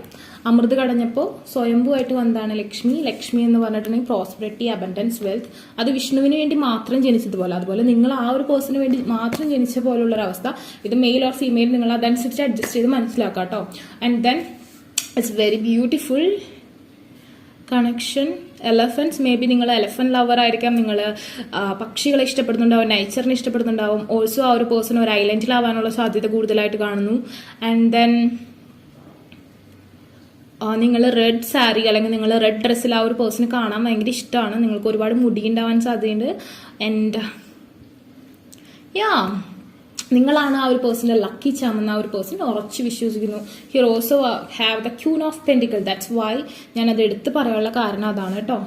അമൃത് കടഞ്ഞപ്പോൾ സ്വയംഭൂവായിട്ട് വന്നതാണ് ലക്ഷ്മി. ലക്ഷ്മി എന്ന് പറഞ്ഞിട്ടുണ്ടെങ്കിൽ പ്രോസ്പെറിറ്റി, അബൻഡൻസ്, വെൽത്ത്. അത് വിഷ്ണുവിന് വേണ്ടി മാത്രം ജനിച്ചതുപോലെ, അതുപോലെ നിങ്ങൾ ആ ഒരു പേഴ്സണിന് വേണ്ടി മാത്രം ജനിച്ച പോലുള്ളൊരവസ്ഥ. ഇത് മെയിൽ ഓർ ഫീമെയിൽ, നിങ്ങൾ അതനുസരിച്ച് അഡ്ജസ്റ്റ് ചെയ്ത് മനസ്സിലാക്കാം കേട്ടോ. And then it's very beautiful connection. Elephants, may be നിങ്ങൾ എലഫന്റ് ലവർ ആയിരിക്കാം. നിങ്ങൾ പക്ഷികളെ ഇഷ്ടപ്പെടുന്നുണ്ടാവും, നേച്ചറിനെ ഇഷ്ടപ്പെടുന്നുണ്ടാവും. ഓൾസോ ആ ഒരു പേഴ്സൺ ഒരു ഐലൻഡിലാവാനുള്ള സാധ്യത കൂടുതലായിട്ട് കാണുന്നു. ആൻഡ് ദെൻ നിങ്ങൾ റെഡ് സാരി അല്ലെങ്കിൽ നിങ്ങൾ റെഡ് ഡ്രസ്സിൽ ആ ഒരു പേഴ്സണ് കാണാൻ ഭയങ്കര ഇഷ്ടമാണ്. നിങ്ങൾക്ക് ഒരുപാട് മുടി ഉണ്ടാവാൻ സാധ്യതയുണ്ട്. ആൻഡ് നിങ്ങളാണ് ആ ഒരു പേഴ്സന്റെ ലക്കി ചാമെന്ന് ആ ഒരു പേഴ്സൺ ഉറച്ച് വിശ്വസിക്കുന്നു. Here also have the Queen of Pentacle. That's why ഞാനത് എടുത്ത് പറയാനുള്ള കാരണം അതാണ് കേട്ടോ.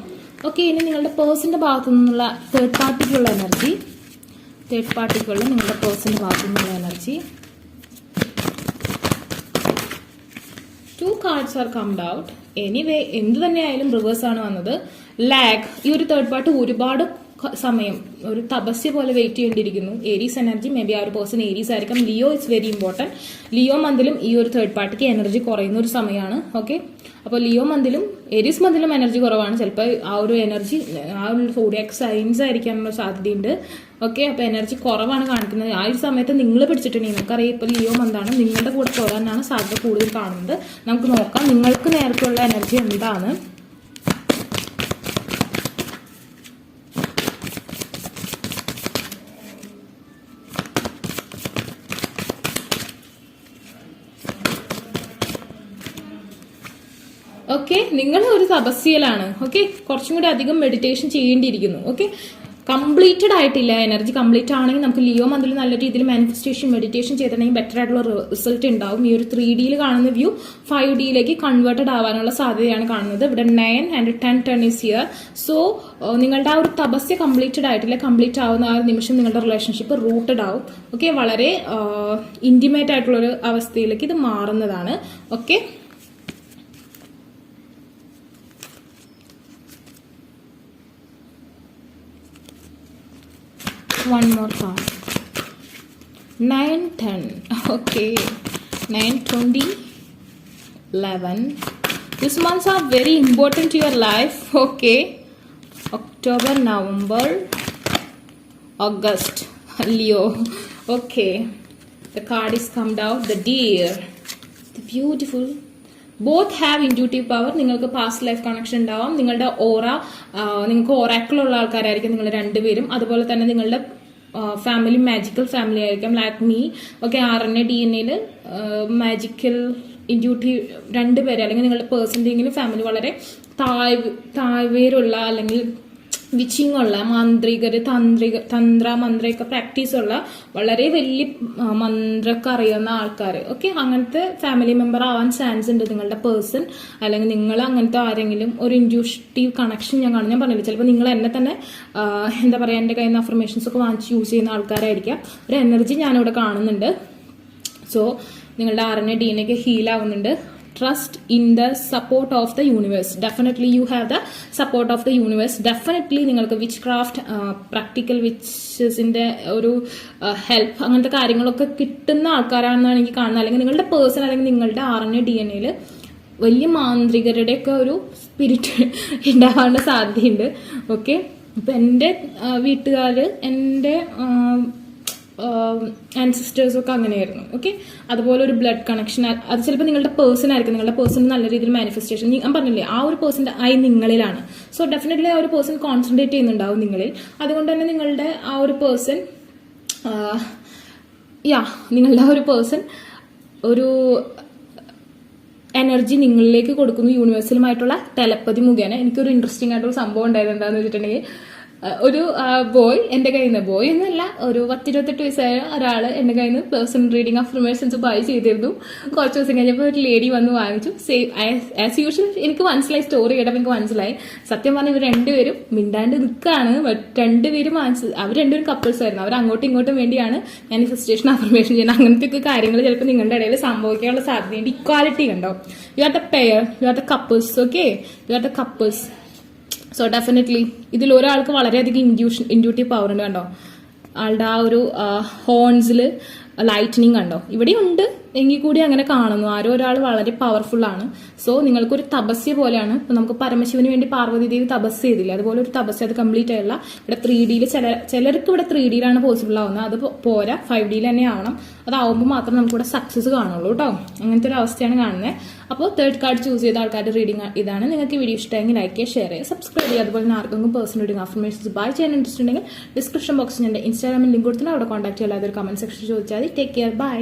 ഓക്കെ, ഇനി നിങ്ങളുടെ പേഴ്സന്റെ ഭാഗത്തു നിന്നുള്ള തേർഡ് പാർട്ടിക്കുള്ള എനർജി. നിങ്ങളുടെ പേഴ്സന്റെ ഭാഗത്തു നിന്നുള്ള energy. 2 cards are come out. Anyway, എന്ത് തന്നെയായാലും റിവേഴ്സ് ആണ് വന്നത്. ലാഗ്, ഈ ഒരു തേർഡ് പാർട്ടി ഒരുപാട് സമയം ഒരു തപസ്യ പോലെ വെയിറ്റ് ചെയ്യേണ്ടിയിരിക്കുന്നു. ഏരീസ് എനർജി, മേ ബി ആ ഒരു പേഴ്സൺ ഏരീസ് ആയിരിക്കാം. Leo it's very important. Leo മന്തിലും ഈ ഒരു തേർഡ് പാർട്ടിക്ക് എനർജി കുറയുന്ന ഒരു സമയമാണ്. ഓക്കെ, അപ്പോൾ ലിയോ മന്തിലും ഏരീസ് മന്തിലും എനർജി കുറവാണ്. ചിലപ്പോൾ ആ ഒരു എനർജി ആ ഒരു സോഡിയാക് സൈൻസ് ആയിരിക്കാനുള്ള സാധ്യതയുണ്ട്. ഓക്കെ, അപ്പോൾ എനർജി കുറവാണ് കാണിക്കുന്നത്. ആ ഒരു സമയത്ത് നിങ്ങൾ പിടിച്ചിട്ടുണ്ടെങ്കിൽ നമുക്കറിയാം ഇപ്പോൾ ലിയോ മന്താണ്, നിങ്ങളുടെ കൂടെ പോരാനാണ് സാധ്യത കൂടുതൽ കാണുന്നത്. നമുക്ക് നോക്കാം നിങ്ങൾക്ക് നേരത്തുള്ള എനർജി എന്താണ്. ഓക്കെ, നിങ്ങൾ ഒരു തപസ്യയിലാണ്. ഓക്കെ, കുറച്ചും കൂടി അധികം മെഡിറ്റേഷൻ ചെയ്യേണ്ടിയിരിക്കുന്നു. ഓക്കെ, കംപ്ലീറ്റഡ് ആയിട്ടില്ല. എനർജി കംപ്ലീറ്റ് ആണെങ്കിൽ നമുക്ക് ലിയോ മന്തിൽ നല്ല രീതിയിൽ മാനിഫെസ്റ്റേഷൻ മെഡിറ്റേഷൻ ചെയ്തിട്ടുണ്ടെങ്കിൽ ബെറ്റർ ആയിട്ടുള്ള റിസൾട്ട് ഉണ്ടാവും. ഈ ഒരു 3Dയിൽ കാണുന്ന വ്യൂ 5Dയിലേക്ക് കൺവേർട്ടഡ് ആവാനുള്ള സാധ്യതയാണ് കാണുന്നത്. ഇവിടെ 9 and 10 ഈസ് ഹിയർ. സോ നിങ്ങളുടെ ആ ഒരു തപസ്യ കംപ്ലീറ്റഡ് ആയിട്ടില്ല. കംപ്ലീറ്റ് ആവുന്ന ആ ഒരു നിമിഷം നിങ്ങളുടെ റിലേഷൻഷിപ്പ് റൂട്ടഡ് ആവും. ഓക്കെ, വളരെ ഇന്റിമേറ്റ് ആയിട്ടുള്ളൊരു അവസ്ഥയിലേക്ക് ഇത് മാറുന്നതാണ്. Okay, one more card. 9, 10. Okay, 9, 20, 11. These months are very important to your life. Okay, October, November, August. Leo. Okay, the card is come out. The deer. The beautiful. Both have intuitive power. നിങ്ങൾക്ക് past life connection ഉണ്ടാവാം. നിങ്ങളുടെ ഓറ, നിങ്ങൾക്ക് ഓറാക്കിളുള്ള ആൾക്കാരായിരിക്കും നിങ്ങൾ രണ്ടുപേരും. അതുപോലെ തന്നെ നിങ്ങളുടെ ഫാമിലി മാജിക്കൽ ഫാമിലി ആയിരിക്കാം, like me. Okay, RNA DNA magical intuitive 2 പേര് അല്ലെങ്കിൽ നിങ്ങളുടെ പേഴ്സൻ്റെങ്കിലും ഫാമിലി വളരെ താഴ്വേരുള്ള അല്ലെങ്കിൽ വിച്ചിങ് ഉള്ള മാന്ത്രികര്, മന്ത്രയൊക്കെ പ്രാക്ടീസ് ഉള്ള വളരെ വലിയ മന്ത്രമൊക്കെ അറിയുന്ന ആൾക്കാർ. ഓക്കെ, അങ്ങനത്തെ ഫാമിലി മെമ്പർ ആവാൻ ചാൻസ് ഉണ്ട് നിങ്ങളുടെ പേഴ്സൺ. അല്ലെങ്കിൽ നിങ്ങൾ അങ്ങനത്തെ ആരെങ്കിലും ഒരു ഇൻഡ്യൂട്ടീവ് കണക്ഷൻ ഞാൻ കാണും. ഞാൻ പറഞ്ഞില്ല, ചിലപ്പോൾ നിങ്ങൾ എന്നെ തന്നെ എന്താ പറയുക എൻ്റെ കയ്യിൽ നിന്ന് അഫർമേഷൻസ് ഒക്കെ വാങ്ങിച്ച് യൂസ് ചെയ്യുന്ന ആൾക്കാരായിരിക്കാം. ഒരു എനർജി ഞാനിവിടെ കാണുന്നുണ്ട്. സോ നിങ്ങളുടെ RNA DNA ഒക്കെ ഹീൽ ആവുന്നുണ്ട്. trust in the support of the universe. Definitely you have the support of the universe. Definitely നിങ്ങൾക്ക് വിച്ച് ക്രാഫ്റ്റ് പ്രാക്ടിക്കൽ വിച്ചസിന്റെ ഒരു ഹെൽപ്പ് അങ്ങനത്തെ കാര്യങ്ങളൊക്കെ കിട്ടുന്ന ആൾക്കാരാണെന്നാണ് എനിക്ക് കാണുന്നത്. അല്ലെങ്കിൽ നിങ്ങളുടെ പേഴ്സൺ അല്ലെങ്കിൽ നിങ്ങളുടെ RNA DNA വലിയ മാന്ത്രികരുടെയൊക്കെ ഒരു സ്പിരിറ്റ് ഉണ്ടാവാനുള്ള സാധ്യതയുണ്ട്. ഓക്കെ, ഇപ്പം എൻ്റെ വീട്ടുകാർ, എൻ്റെ ആൻസിസ്റ്റേഴ്സൊക്കെ അങ്ങനെയായിരുന്നു. ഓക്കെ, അതുപോലെ ഒരു ബ്ലഡ് കണക്ഷൻ, അത് ചിലപ്പോൾ നിങ്ങളുടെ പേഴ്സൺ ആയിരിക്കും. നിങ്ങളുടെ പേഴ്സൺ നല്ല രീതിയിൽ മാനിഫെസ്റ്റേഷൻ, ഞാൻ പറഞ്ഞില്ലേ ആ ഒരു പേഴ്സൻ്റെ ഐ നിങ്ങളിലാണ്. സോ ഡെഫിനറ്റ്ലി ആ ഒരു പേഴ്സൺ കോൺസെൻട്രേറ്റ് ചെയ്യുന്നുണ്ടാവും നിങ്ങളിൽ. അതുകൊണ്ട് തന്നെ നിങ്ങളുടെ ആ ഒരു പേഴ്സൺ നിങ്ങളുടെ ആ ഒരു പേഴ്സൺ ഒരു എനർജി നിങ്ങളിലേക്ക് കൊടുക്കുന്നു യൂണിവേഴ്സലുമായിട്ടുള്ള ടെലപ്പതി മുഖേന. എനിക്കൊരു ഇൻട്രസ്റ്റിംഗ് ആയിട്ടുള്ള സംഭവം ഉണ്ടായത് എന്താണെന്ന് വെച്ചിട്ടുണ്ടെങ്കിൽ, ഒരു ബോയ് എൻ്റെ കയ്യിൽ നിന്ന്, ബോയ് എന്നല്ല, ഒരു 10-28 വയസ്സായ ഒരാൾ എൻ്റെ കയ്യിൽ നിന്ന് പേഴ്സണൽ റീഡിംഗ് അഫർമേഷൻസ് ബൈ ചെയ്തിരുന്നു. കുറച്ച് ദിവസം കഴിഞ്ഞപ്പോൾ ഒരു ലേഡി വന്ന് വാങ്ങിച്ചു. ആസ് യൂഷ്വൽ എനിക്ക് മനസ്സിലായി, സ്റ്റോറി കേട്ടപ്പോൾ എനിക്ക് മനസ്സിലായി. സത്യം പറഞ്ഞാൽ ഇവർ രണ്ടുപേരും മിണ്ടാണ്ട് നിൽക്കുകയാണ്. രണ്ടുപേരും അവർ രണ്ടുപേരും കപ്പിൾസ് ആയിരുന്നു. അവർ അങ്ങോട്ടും ഇങ്ങോട്ടും വേണ്ടിയാണ് മാനിഫെസ്റ്റേഷൻ അഫർമേഷൻ ചെയ്യുന്നത്. അങ്ങനത്തെ ഒക്കെ കാര്യങ്ങൾ ചിലപ്പോൾ നിങ്ങളുടെ ഇടയിൽ സംഭവിക്കാനുള്ള സാധ്യതയുണ്ട്. ഇക്വാലിറ്റി ഉണ്ടോ, you are the pair, you are the couples. Okay, you are the couples. So definitely ഇതിൽ ഒരാൾക്ക് വളരെയധികം ഇൻഡ്യൂട്ടീവ് പവർ ഉണ്ട്. കണ്ടോ, ആളുടെ ആ ഒരു ഹോൺസിൽ ലൈറ്റനിങ് കണ്ടോ, ഇവിടെ ഉണ്ട് എങ്കിൽ കൂടി അങ്ങനെ കാണുന്നു. ആരോ ഒരാൾ വളരെ പവർഫുൾ ആണ്. സോ നിങ്ങൾക്കൊരു തപസ്യ പോലെയാണ്. ഇപ്പം നമുക്ക് പരമശിവന് വേണ്ടി പാർവതി ദേവി തപസ് ചെയ്തില്ല, അതുപോലെ ഒരു തപസ്യ. അത് കംപ്ലീറ്റ് ആയില്ല. ഇവിടെ 3Dയിൽ ചിലർക്ക് ഇവിടെ 3Dയിലാണ് പോസിബിൾ ആവുന്നത്. അത് പോരാ, 5Dയിൽ തന്നെ ആവണം. അതാവുമ്പോൾ മാത്രം നമുക്കിവിടെ സക്സസ് കാണുള്ളൂ കേട്ടോ. അങ്ങനത്തെ ഒരു അവസ്ഥയാണ് കാണുന്നത്. അപ്പോൾ 3rd കാർഡ് ചൂസ് ചെയ്ത ആൾക്കാരുടെ റീഡിംഗ് ഇതാണ്. നിങ്ങൾക്ക് വീഡിയോ ഇഷ്ടമെങ്കിൽ ലൈക്ക് ചെയ്യുക, ഷെയർ ചെയ്യുക, സബ്സ്ക്രൈബ് ചെയ്യുക. അതുപോലെ തന്നെ ആർക്കെങ്കിലും പേഴ്സണൽ റീഡിംഗ് അഫർമേഷൻസ് ബൈ ചെയ്യാൻ ഇൻട്രസ്റ്റ് ഉണ്ടെങ്കിൽ ഡിസ്ക്രിപ്ഷൻ ബോക്സിൽ എൻ്റെ ഇൻസ്റ്റാഗ്രാമിൽ ലിങ്ക് കൊടുത്തിട്ട് അവിടെ കോൺടാക്ട് ചെയ്യാം. അതൊരു കമന്റ് സെക്ഷൻ ചോദിച്ചാൽ മതി. Take care, by.